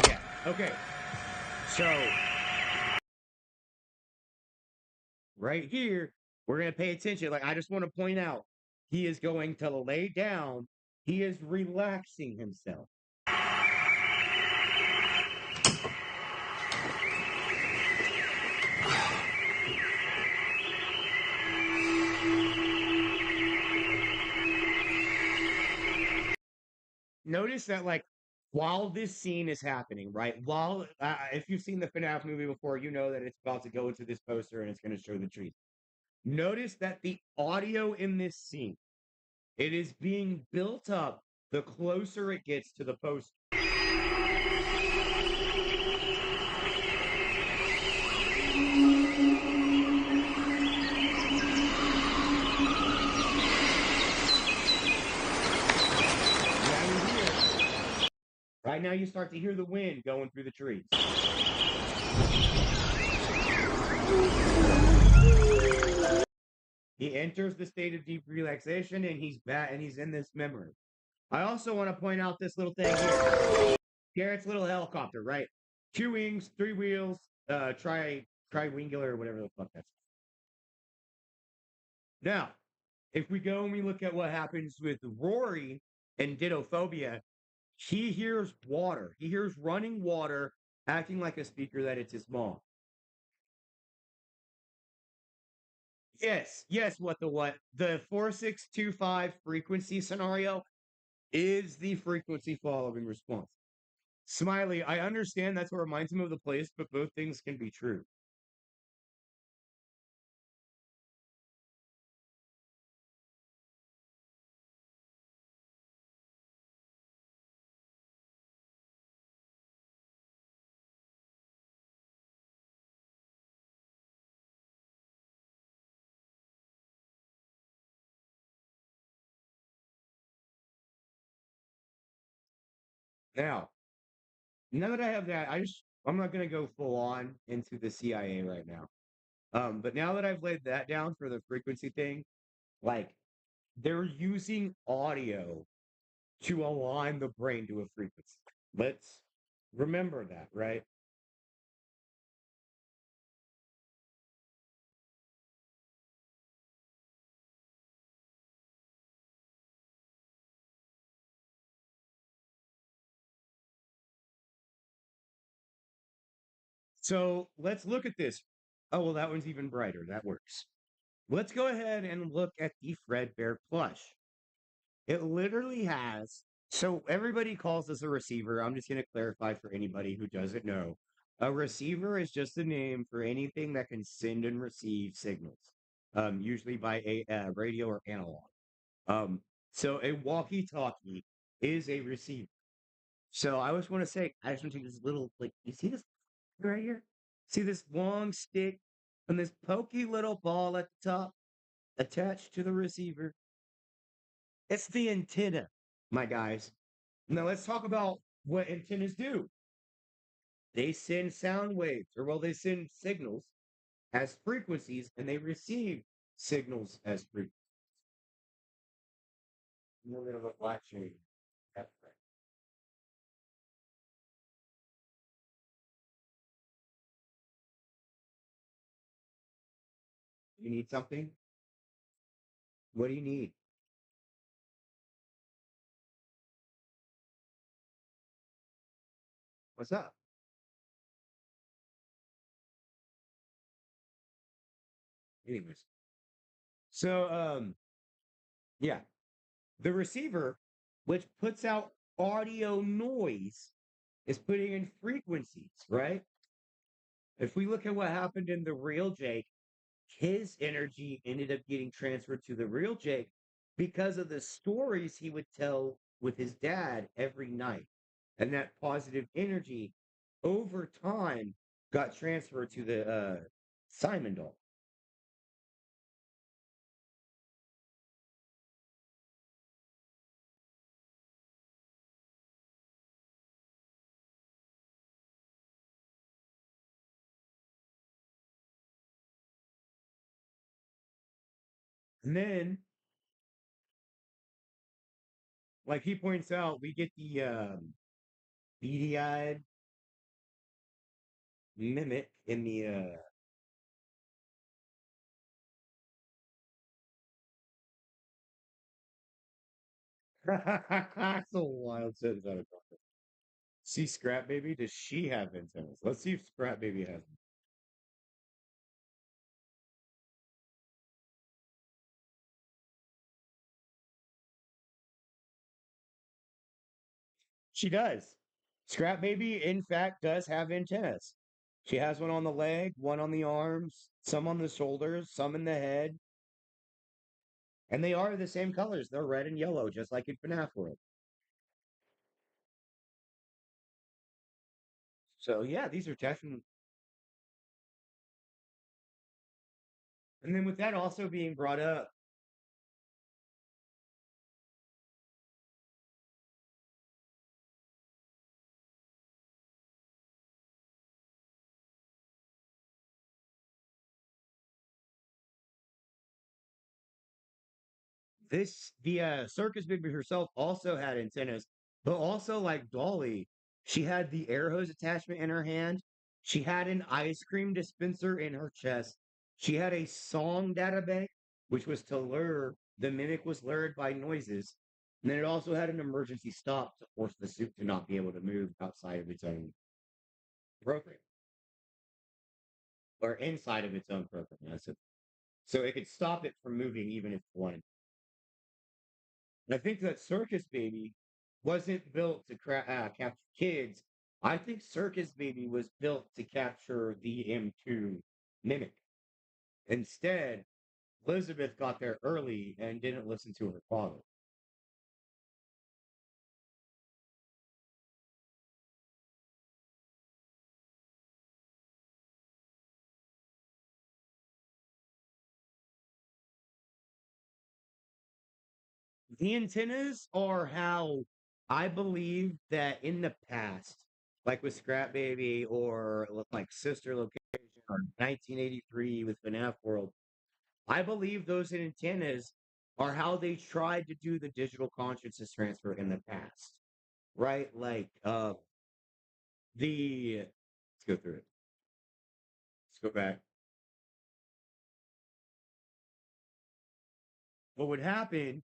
yeah. Okay. So right here, we're gonna pay attention. Like I just want to point out, he is going to lay down. He is relaxing himself. Notice that, like, while this scene is happening, right? While if you've seen the FNAF movie before, you know that it's about to go into this poster and it's going to show the trees. Notice that the audio in this scene, it is being built up the closer it gets to the poster. Right now, you start to hear the wind going through the trees. He enters the state of deep relaxation, and he's back, and he's in this memory. I also want to point out this little thing here. Garrett's little helicopter, right? 2 wings, 3 wheels, tri-wingular, or whatever the fuck that's. Now, if we go and we look at what happens with Rory and Dittophobia, he hears water. He hears running water, acting like a speaker that it's his mom. Yes, what? The 4625 frequency scenario is the frequency following response. Smiley, I understand that's what reminds him of the place, but both things can be true. Now that I have that, I'm not gonna go full on into the CIA right now. But now that I've laid that down for the frequency thing, like they're using audio to align the brain to a frequency. Let's remember that, right? So let's look at this. Oh, well, that one's even brighter. That works. Let's go ahead and look at the Fredbear plush. It literally has. So everybody calls this a receiver. I'm just going to clarify for anybody who doesn't know. A receiver is just a name for anything that can send and receive signals, usually by a radio or analog. So a walkie-talkie is a receiver. So I just want to say, I just want to take this little, like, you see this right here? See this long stick and this pokey little ball at the top attached to the receiver? It's the antenna, my guys. Now let's talk about what antennas do. They send sound waves, or well, they send signals as frequencies, and they receive signals as frequencies. A little bit of a black shade. That's right. You need something? What do you need? What's up? Anyways. So yeah. The receiver, which puts out audio noise, is putting in frequencies, right? If we look at what happened in the real Jake, his energy ended up getting transferred to the real Jake because of the stories he would tell with his dad every night. And that positive energy over time got transferred to the Simon doll. And then, like he points out, we get the beady-eyed mimic in the that's a wild sentence out of context. See Scrap Baby? Does she have antennas? Let's see if Scrap Baby has them. She does. Scrap Baby, in fact, does have antennas. She has one on the leg, one on the arms, some on the shoulders, some in the head. And they are the same colors. They're red and yellow, just like in FNAF World. So yeah, these are definitely. And then with that also being brought up, the circus baby herself also had antennas, but also like Dolly, she had the air hose attachment in her hand. She had an ice cream dispenser in her chest. She had a song data bank, which was to lure the mimic was lured by noises. And then it also had an emergency stop to force the suit to not be able to move outside of its own program or inside of its own program. So it could stop it from moving even if it wanted. And I think that Circus Baby wasn't built to capture kids. I think Circus Baby was built to capture the M2 mimic. Instead, Elizabeth got there early and didn't listen to her father. The antennas are how I believe that in the past, like with Scrap Baby or like Sister Location or 1983 with FNAF World, I believe those antennas are how they tried to do the digital consciousness transfer in the past, right? Like the let's go through it. Let's go back. What would happen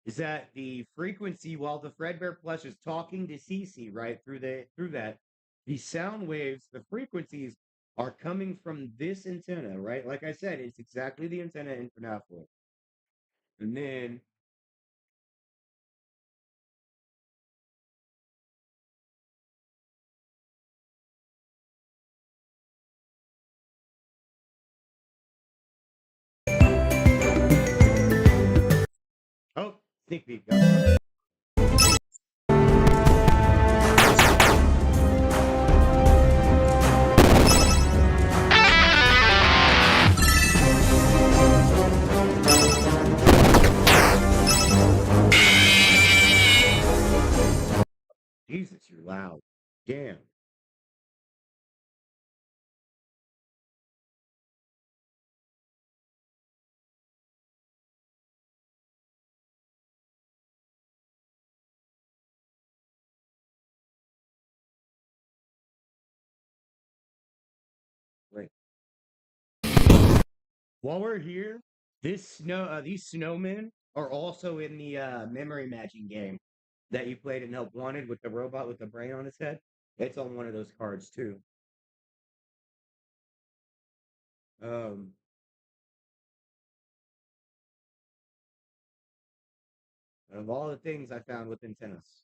is that the frequency while the Fredbear plush is talking to Cece, right, through that, the sound waves, the frequencies are coming from this antenna, right? Like I said, it's exactly the antenna in FNAF World. And then oh, sneak peek. Jesus, you're loud. Damn. Wait. While we're here, these snowmen are also in the memory matching game that you played in Help Wanted with the robot with the brain on his head. It's on one of those cards too. Um, of all the things I found with antennas.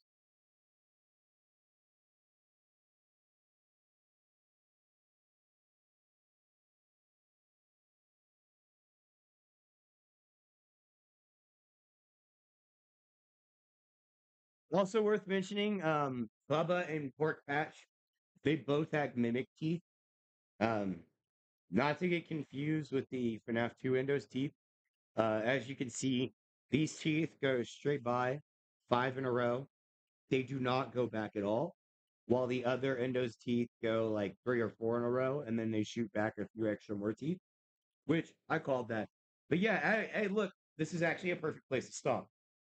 Also worth mentioning, Bubba and Pork Patch, they both had mimic teeth. Um, not to get confused with the FNAF 2 Windows teeth. As you can see, these teeth go straight by, 5 in a row. They do not go back at all. While the other endo's teeth go like 3 or 4 in a row, and then they shoot back a few extra more teeth, which I called that. But yeah, hey, look, this is actually a perfect place to stop.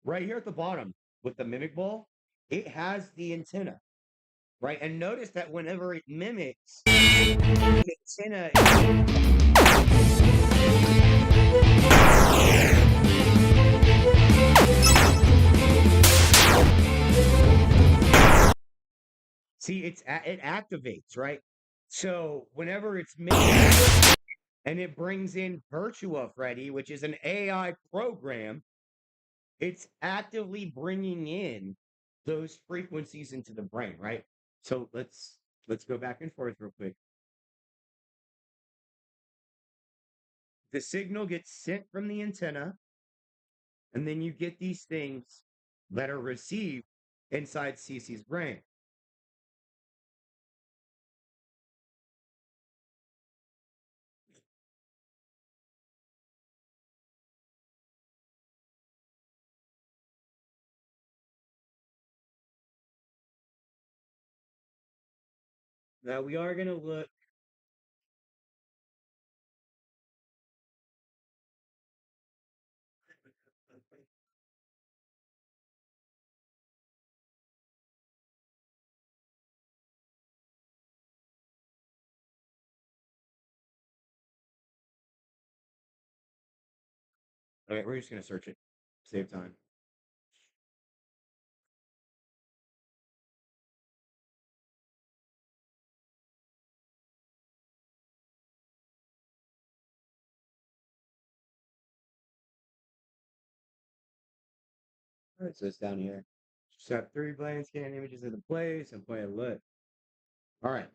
Right here at the bottom with the mimic ball, it has the antenna, right? And notice that whenever it mimics, the antenna. See, it activates, right? So whenever it's mimicked and it brings in Virtua Freddy, which is an AI program, it's actively bringing in those frequencies into the brain, right? So let's go back and forth real quick. The signal gets sent from the antenna, and then you get these things that are received inside Cece's brain. Now we are gonna look. Okay, we're just gonna search it. Save time. All right, so it's down here. Just have 3 blind scan images of the place and play a look. All right.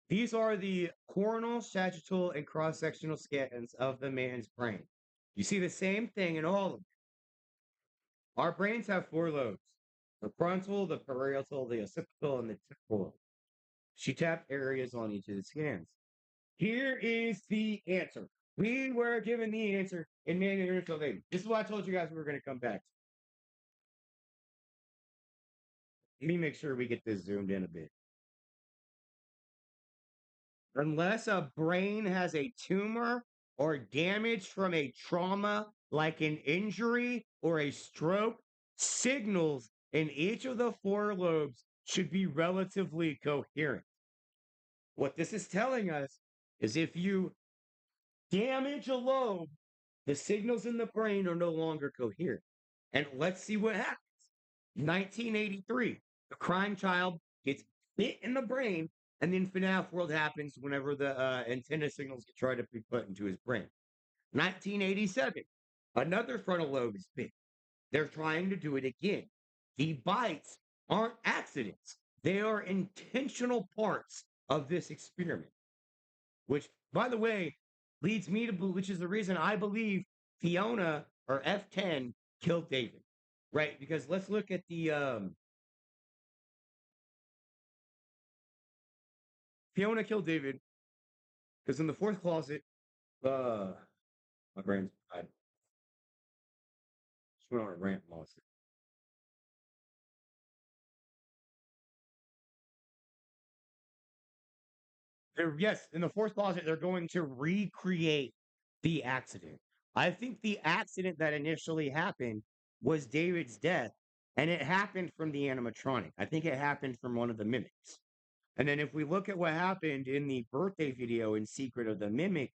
These are the coronal, sagittal, and cross-sectional scans of the man's brain. You see the same thing in all of them. Our brains have 4 lobes: the frontal, the parietal, the occipital, and the temporal. She tapped areas on each of the scans. Here is the answer. We were given the answer in Man and Baby. This is what I told you guys we were going to come back to. Let me make sure we get this zoomed in a bit. Unless a brain has a tumor or damage from a trauma like an injury or a stroke, signals in each of the 4 lobes should be relatively coherent. What this is telling us is if you damage a lobe, the signals in the brain are no longer coherent. And let's see what happens. 1983, a crime child gets bit in the brain, and then FNAF World happens whenever the antenna signals get tried to be put into his brain. 1987, another frontal lobe is bit. They're trying to do it again. The bites aren't accidents, they are intentional parts of this experiment. Which, by the way, leads me to, which is the reason I believe Fiona or F10 killed David, right? Because let's look at the Fiona killed David because in the 4th closet, my brain's died. Just went on a rant, lost it. Yes, in the 4th closet, they're going to recreate the accident. I think the accident that initially happened was David's death, and it happened from the animatronic. I think it happened from one of the mimics. And then if we look at what happened in the birthday video in Secret of the Mimic,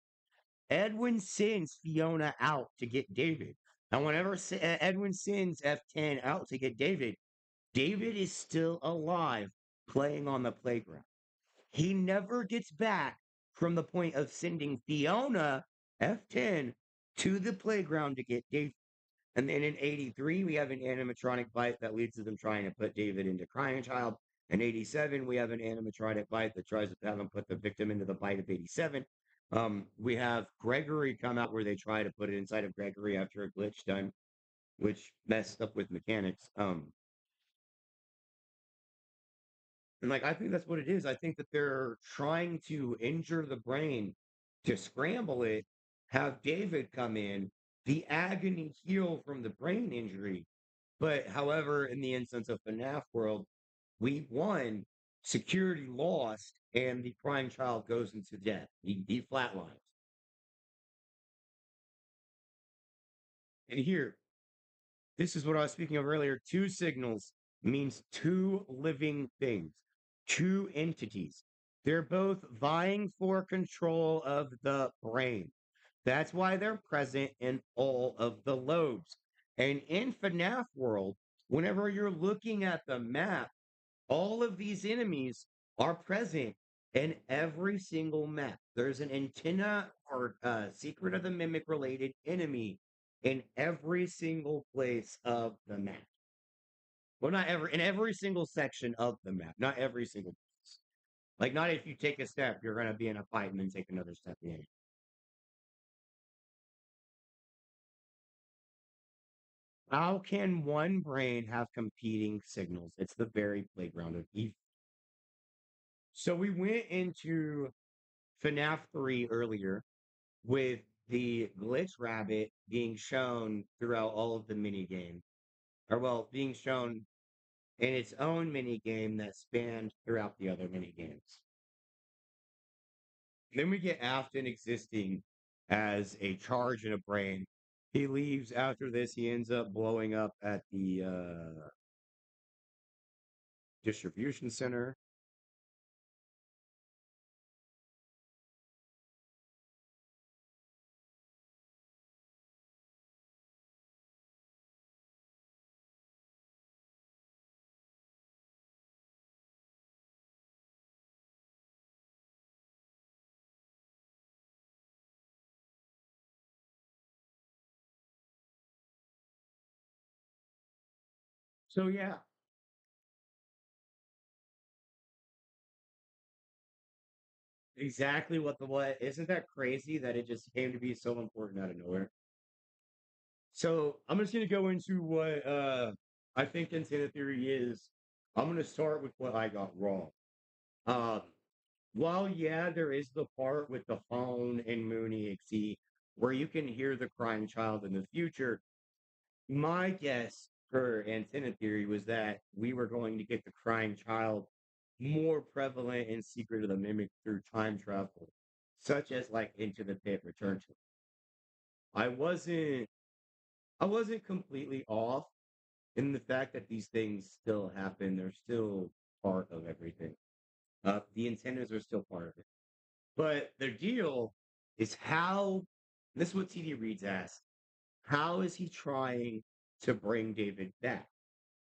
Edwin sends Fiona out to get David. And whenever Edwin sends F10 out to get David, David is still alive playing on the playground. He never gets back from the point of sending Fiona, F10, to the playground to get David. And then in 83, we have an animatronic bite that leads to them trying to put David into Crying Child. In 87, we have an animatronic bite that tries to have him put the victim into the bite of 87. We have Gregory come out where they try to put it inside of Gregory after a glitch done, which messed up with mechanics. And like I think that's what it is. I think that they're trying to injure the brain to scramble it, have David come in, the agony heal from the brain injury. But however, in the instance of FNAF World, we won, security lost, and the crying child goes into death. He flatlines. And here, this is what I was speaking of earlier. Two signals means two living things, two entities. They're both vying for control of the brain. That's why they're present in all of the lobes. And in FNAF world, whenever you're looking at the map, all of these enemies are present in every single map. There's an antenna or secret of the mimic related enemy in every single place of the map. Well, not every in every single section of the map, not every single place. Like, not if you take a step, you're gonna be in a fight and then take another step in. How can one brain have competing signals? It's the very playground of evil. So we went into FNAF 3 earlier with the glitch rabbit being shown throughout all of the mini game, or well, being shown in its own mini game that spanned throughout the other mini games. Then we get Afton existing as a charge in a brain. He leaves after this. He ends up blowing up at the distribution center. So yeah, exactly what the what. Isn't that crazy that it just came to be so important out of nowhere? So I'm just gonna go into what I think Antenna Theory is. I'm gonna start with what I got wrong. Um, while yeah, there is the part with the phone and Mooney XE where you can hear the crying child in the future. My guess for Antenna Theory was that we were going to get the crying child more prevalent in Secret of the Mimic through time travel, such as like Into the Pit, Return to. I wasn't I wasn't completely off in the fact that these things still happen. They're still part of everything. The antennas are still part of it. But the deal is how this is what TDreads asked. How is he trying to bring David back?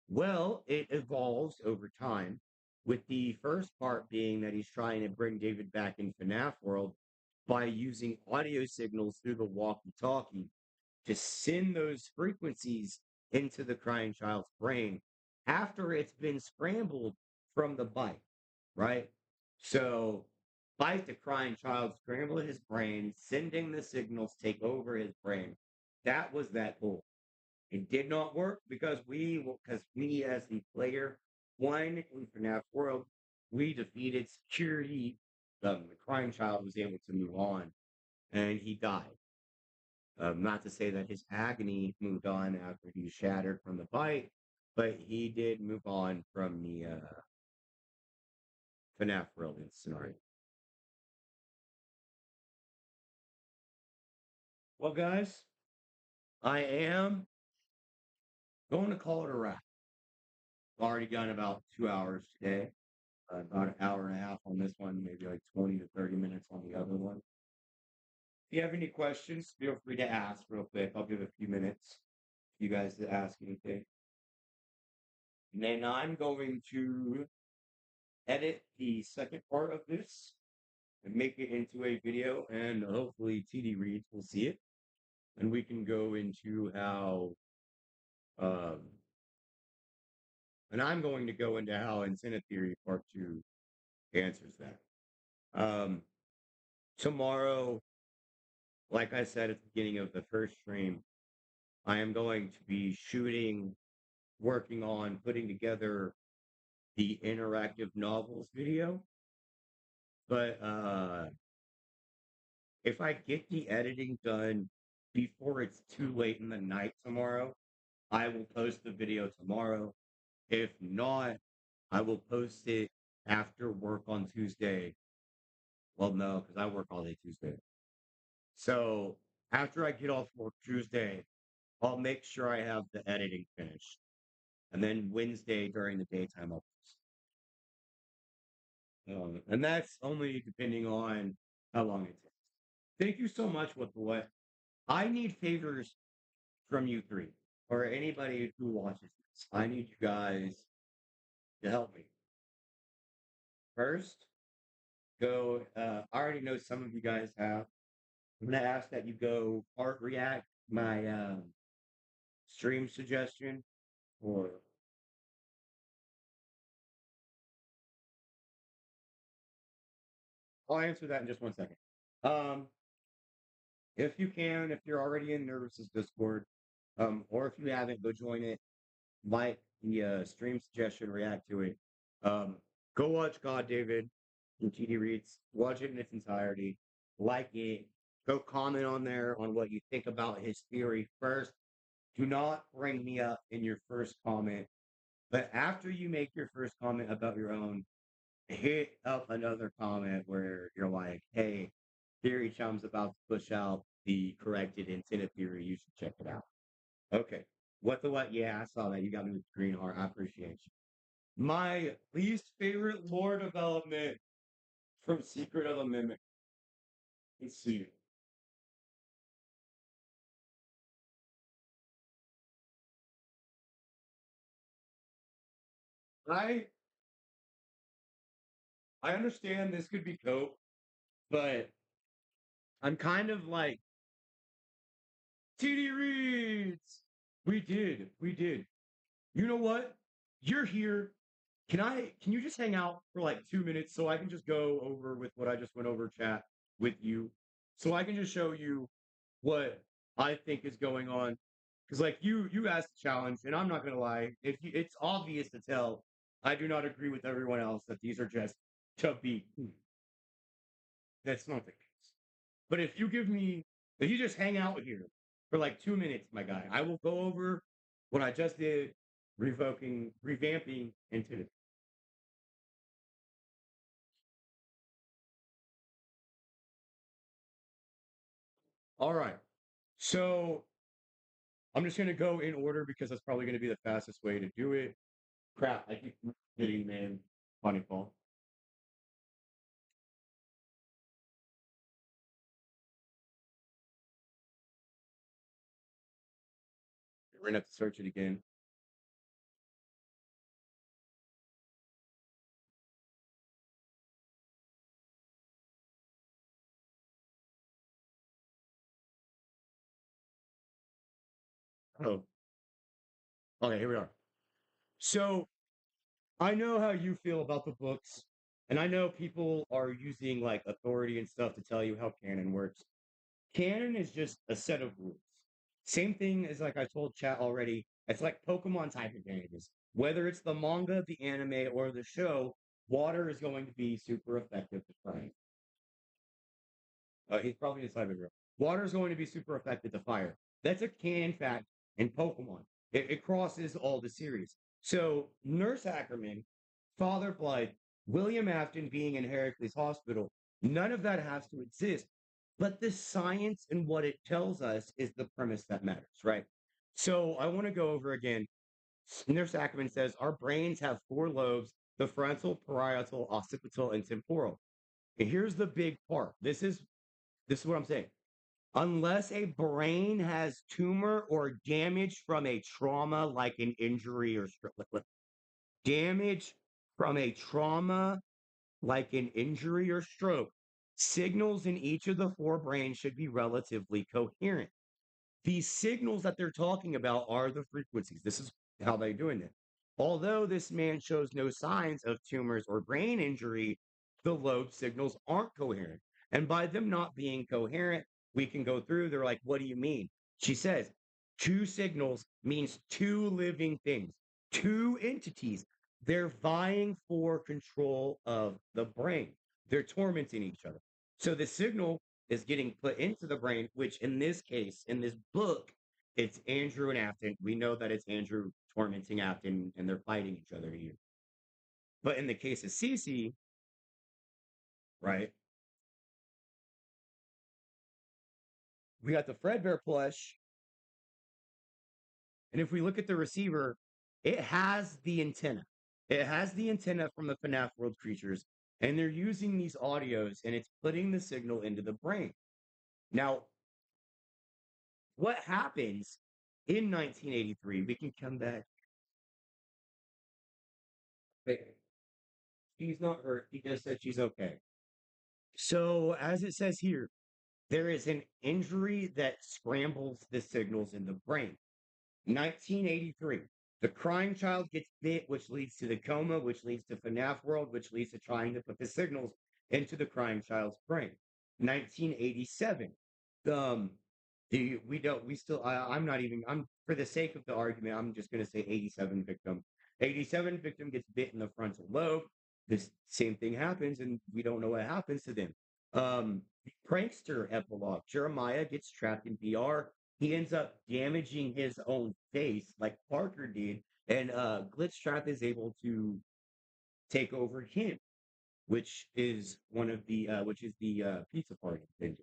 Well, it evolves over time, with the first part being that he's trying to bring David back in FNAF world by using audio signals through the walkie-talkie to send those frequencies into the crying child's brain after it's been scrambled from the bite, right? So, bite the crying child, scramble his brain, sending the signals take over his brain. That was that goal. It did not work because we as the player won in FNAF World, we defeated security. The crying child was able to move on, and he died. Not to say that his agony moved on after he was shattered from the bite, but he did move on from the FNAF World scenario. Well, guys, I am going to call it a wrap. Already done about 2 hours today. About an hour and a half on this one, maybe like 20 to 30 minutes on the other one. If you have any questions, feel free to ask real quick. I'll give a few minutes for you guys to ask anything. And then I'm going to edit the second part of this and make it into a video, and hopefully TDreads will see it. And we can go into how, um, and I'm going to go into how Antenna Theory Part 2 answers that. Tomorrow, like I said at the beginning of the first stream, I am going to be working on putting together the interactive novels video. But if I get the editing done before it's too late in the night tomorrow, I will post the video tomorrow. If not, I will post it after work on Tuesday. Well, no, because I work all day Tuesday. So after I get off work Tuesday, I'll make sure I have the editing finished. And then Wednesday during the daytime, I'll and that's only depending on how long it takes. Thank you so much, What the What. I need favors from you three or anybody who watches this. I need you guys to help me. First, go. I already know some of you guys have. I'm gonna ask that you go art react my stream suggestion or I'll answer that in just 1 second. Um, if you can, if you're already in Nervous's Discord, or if you haven't, go join it. Like the stream suggestion, react to it. Go watch GodDavid and TDreads. Watch it in its entirety. Like it. Go comment on there on what you think about his theory first. Do not bring me up in your first comment. But after you make your first comment about your own, hit up another comment where you're like, hey, Theory Chum's about to push out the corrected intended theory. You should check it out. Okay. What the what? Yeah, I saw that. You got me with green heart. I appreciate you. My least favorite lore development from Secret of the Mimic. Let's see. I I understand this could be cope, but I'm kind of like TD Reads. We did. You know what? You're here. Can you just hang out for like 2 minutes so I can just go over with what I just went over chat with you? So I can just show you what I think is going on. Because like you asked the challenge, and I'm not gonna lie, it's obvious to tell I do not agree with everyone else that these are just chubby. That's not the case. But if you just hang out here for like 2 minutes, my guy, I will go over what I just did, revamping into it. All right. So I'm just gonna go in order because that's probably gonna be the fastest way to do it. Crap, I keep hitting man. Funny call. We're gonna have to search it again. Oh. Okay, here we are. So I know how you feel about the books, and I know people are using like authority and stuff to tell you how canon works. Canon is just a set of rules. Same thing as like I told chat already. It's like Pokemon type advantages. Whether it's the manga, the anime, or the show, water is going to be super effective to fight. He's probably a cyber girl. Water is going to be super effective to fire. That's a canon fact in Pokemon. It crosses all the series. So Nurse Ackerman, Father Blood, William Afton being in Heracles Hospital, none of that has to exist. But the science and what it tells us is the premise that matters, right? So I want to go over again. Nurse Ackerman says our brains have four lobes: the frontal, parietal, occipital, and temporal. And here's the big part. This is what I'm saying. Unless a brain has tumor or damage from a trauma like an injury or damage from a trauma like an injury or stroke, signals in each of the four brains should be relatively coherent. These signals that they're talking about are the frequencies. This is how they're doing it. Although this man shows no signs of tumors or brain injury, the lobe signals aren't coherent. And by them not being coherent, we can go through. They're like, what do you mean? She says, two signals means two living things, two entities. They're vying for control of the brain. They're tormenting each other. So the signal is getting put into the brain, which in this case, in this book, it's Andrew and Afton. We know that it's Andrew tormenting Afton and they're fighting each other here. But in the case of Cece, right, we got the Fredbear plush And if we look at the receiver, it has the antenna. It has the antenna from the FNAF World creatures, and they're using these audios and it's putting the signal into the brain. Now, what happens in 1983? We can come back. She's not hurt. He just said she's okay. So, as it says here, there is an injury that scrambles the signals in the brain. 1983. The crying child gets bit, which leads to the coma, which leads to FNAF World, which leads to trying to put the signals into the crying child's brain. 1987. Um, I'm not even, I'm, for the sake of the argument, I'm just going to say 87 victim. 87 victim gets bit in the frontal lobe. This same thing happens, and we don't know what happens to them. The prankster epilogue. Jeremiah gets trapped in VR. He ends up damaging his own face like Parker did, and Glitchtrap is able to take over him, which is the pizza party thing.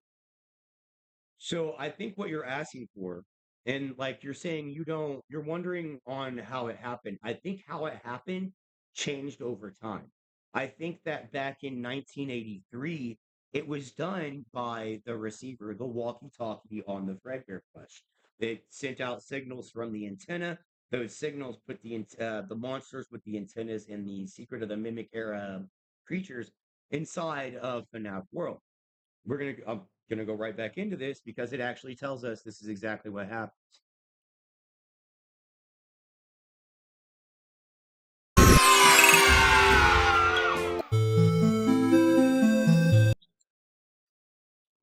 So I think what you're asking for, and like you're saying, you're wondering on how it happened. I think how it happened changed over time. I think that back in 1983, it was done by the receiver, the walkie-talkie on the Fredbear plush. It sent out signals from the antenna. Those signals put the monsters with the antennas and the Secret of the Mimic era creatures inside of FNAF World. I'm gonna go right back into this because it actually tells us this is exactly what happened.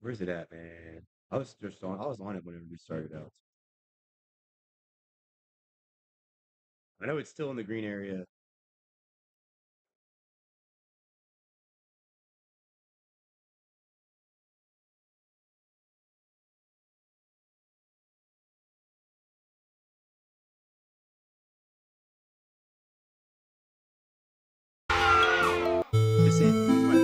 Where's it at, man? I was on it whenever we started out. I know it's still in the green area. This is my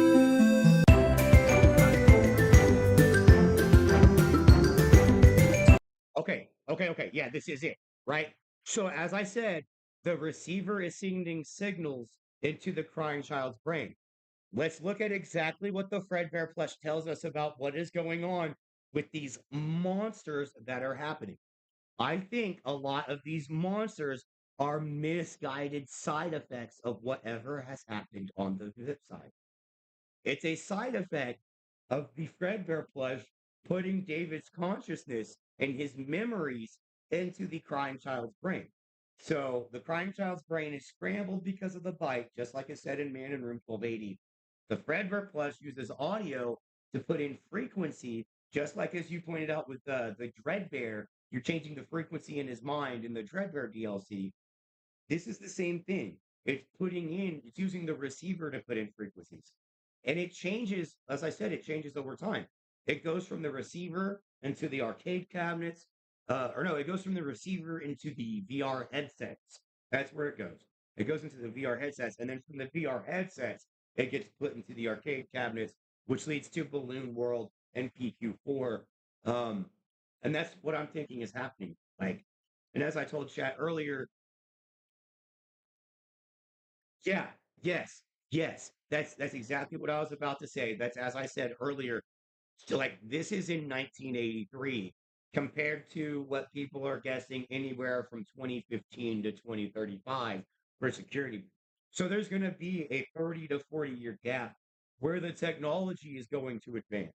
okay. Yeah, this is it, right? So as I said, the receiver is sending signals into the crying child's brain. Let's look at exactly what the Fredbear plush tells us about what is going on with these monsters that are happening. I think a lot of these monsters are misguided side effects of whatever has happened on the flip side. It's a side effect of the Fredbear plush putting David's consciousness and his memories into the crying child's brain. So the crying child's brain is scrambled because of the bite, just like I said in Man in Room 1280. The Fredbear plush uses audio to put in frequency, just like as you pointed out with the Dreadbear, you're changing the frequency in his mind in the Dreadbear DLC. This is the same thing. It's using the receiver to put in frequencies. And it changes, as I said, it changes over time. It goes from the receiver into the arcade cabinets, or no, it goes from the receiver into the VR headsets. That's where it goes. It goes into the VR headsets, and then from the VR headsets, it gets put into the arcade cabinets, which leads to Balloon World and PQ4. And that's what I'm thinking is happening. Like, and as I told chat earlier, yeah, yes, yes. That's exactly what I was about to say. That's as I said earlier. So like this is in 1983 compared to what people are guessing anywhere from 2015 to 2035 for security. So there's going to be a 30 to 40-year gap where the technology is going to advance.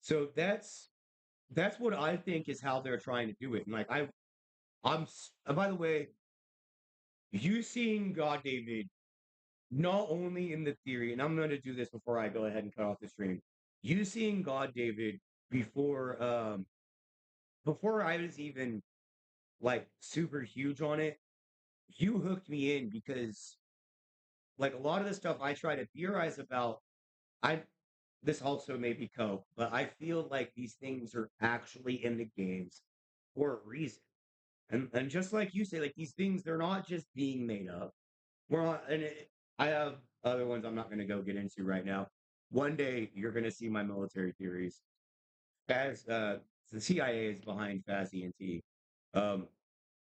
So that's what I think is how they're trying to do it. And like by the way, you seeing GodDavid not only in the theory, and I'm going to do this before I go ahead and cut off the stream. You seeing GodDavid before I was even like super huge on it, you hooked me in because like a lot of the stuff I try to theorize about, I this also may be cope, but I feel like these things are actually in the games for a reason. And just like you say, like these things, they're not just being made up. I have other ones I'm not going to go get into right now. One day you're going to see my military theories. As the CIA is behind Faz ENT. Um,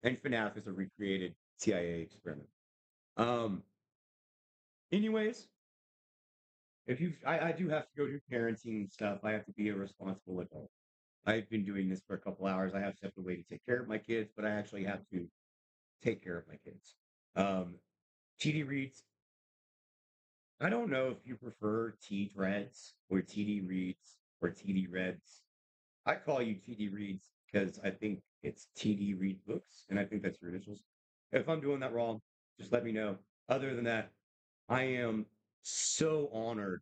and FNAF is a recreated CIA experiment. Um, anyways, I do have to go do parenting stuff. I have to be a responsible adult. I've been doing this for a couple hours. I have stepped away to take care of my kids, but I actually have to take care of my kids. TD reads. I don't know if you prefer TDreads or TD reads or TD Reds. I call you TD reads because I think it's TD read books, and I think that's your initials. If I'm doing that wrong, just let me know. Other than that, I am so honored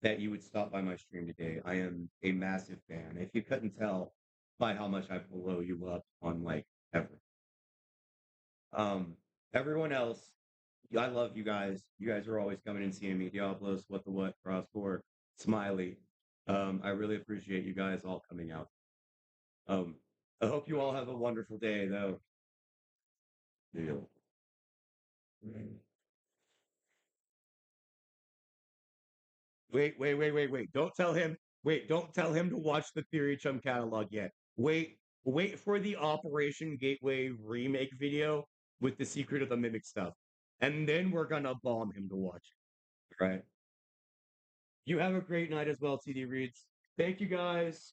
that you would stop by my stream today. I am a massive fan. If you couldn't tell by how much I blow you up on like everything. Um, everyone else, I love you guys. You guys are always coming and seeing me. Diablos, what the what, Crossboard, Smiley. I really appreciate you guys all coming out. I hope you all have a wonderful day, though. Deal. Wait. Don't tell him. Wait, don't tell him to watch the Theory Chum catalog yet. Wait for the Operation Gateway remake video with the Secret of the Mimic stuff. And then we're gonna bomb him to watch it. Right. You have a great night as well, TD Reads. Thank you guys.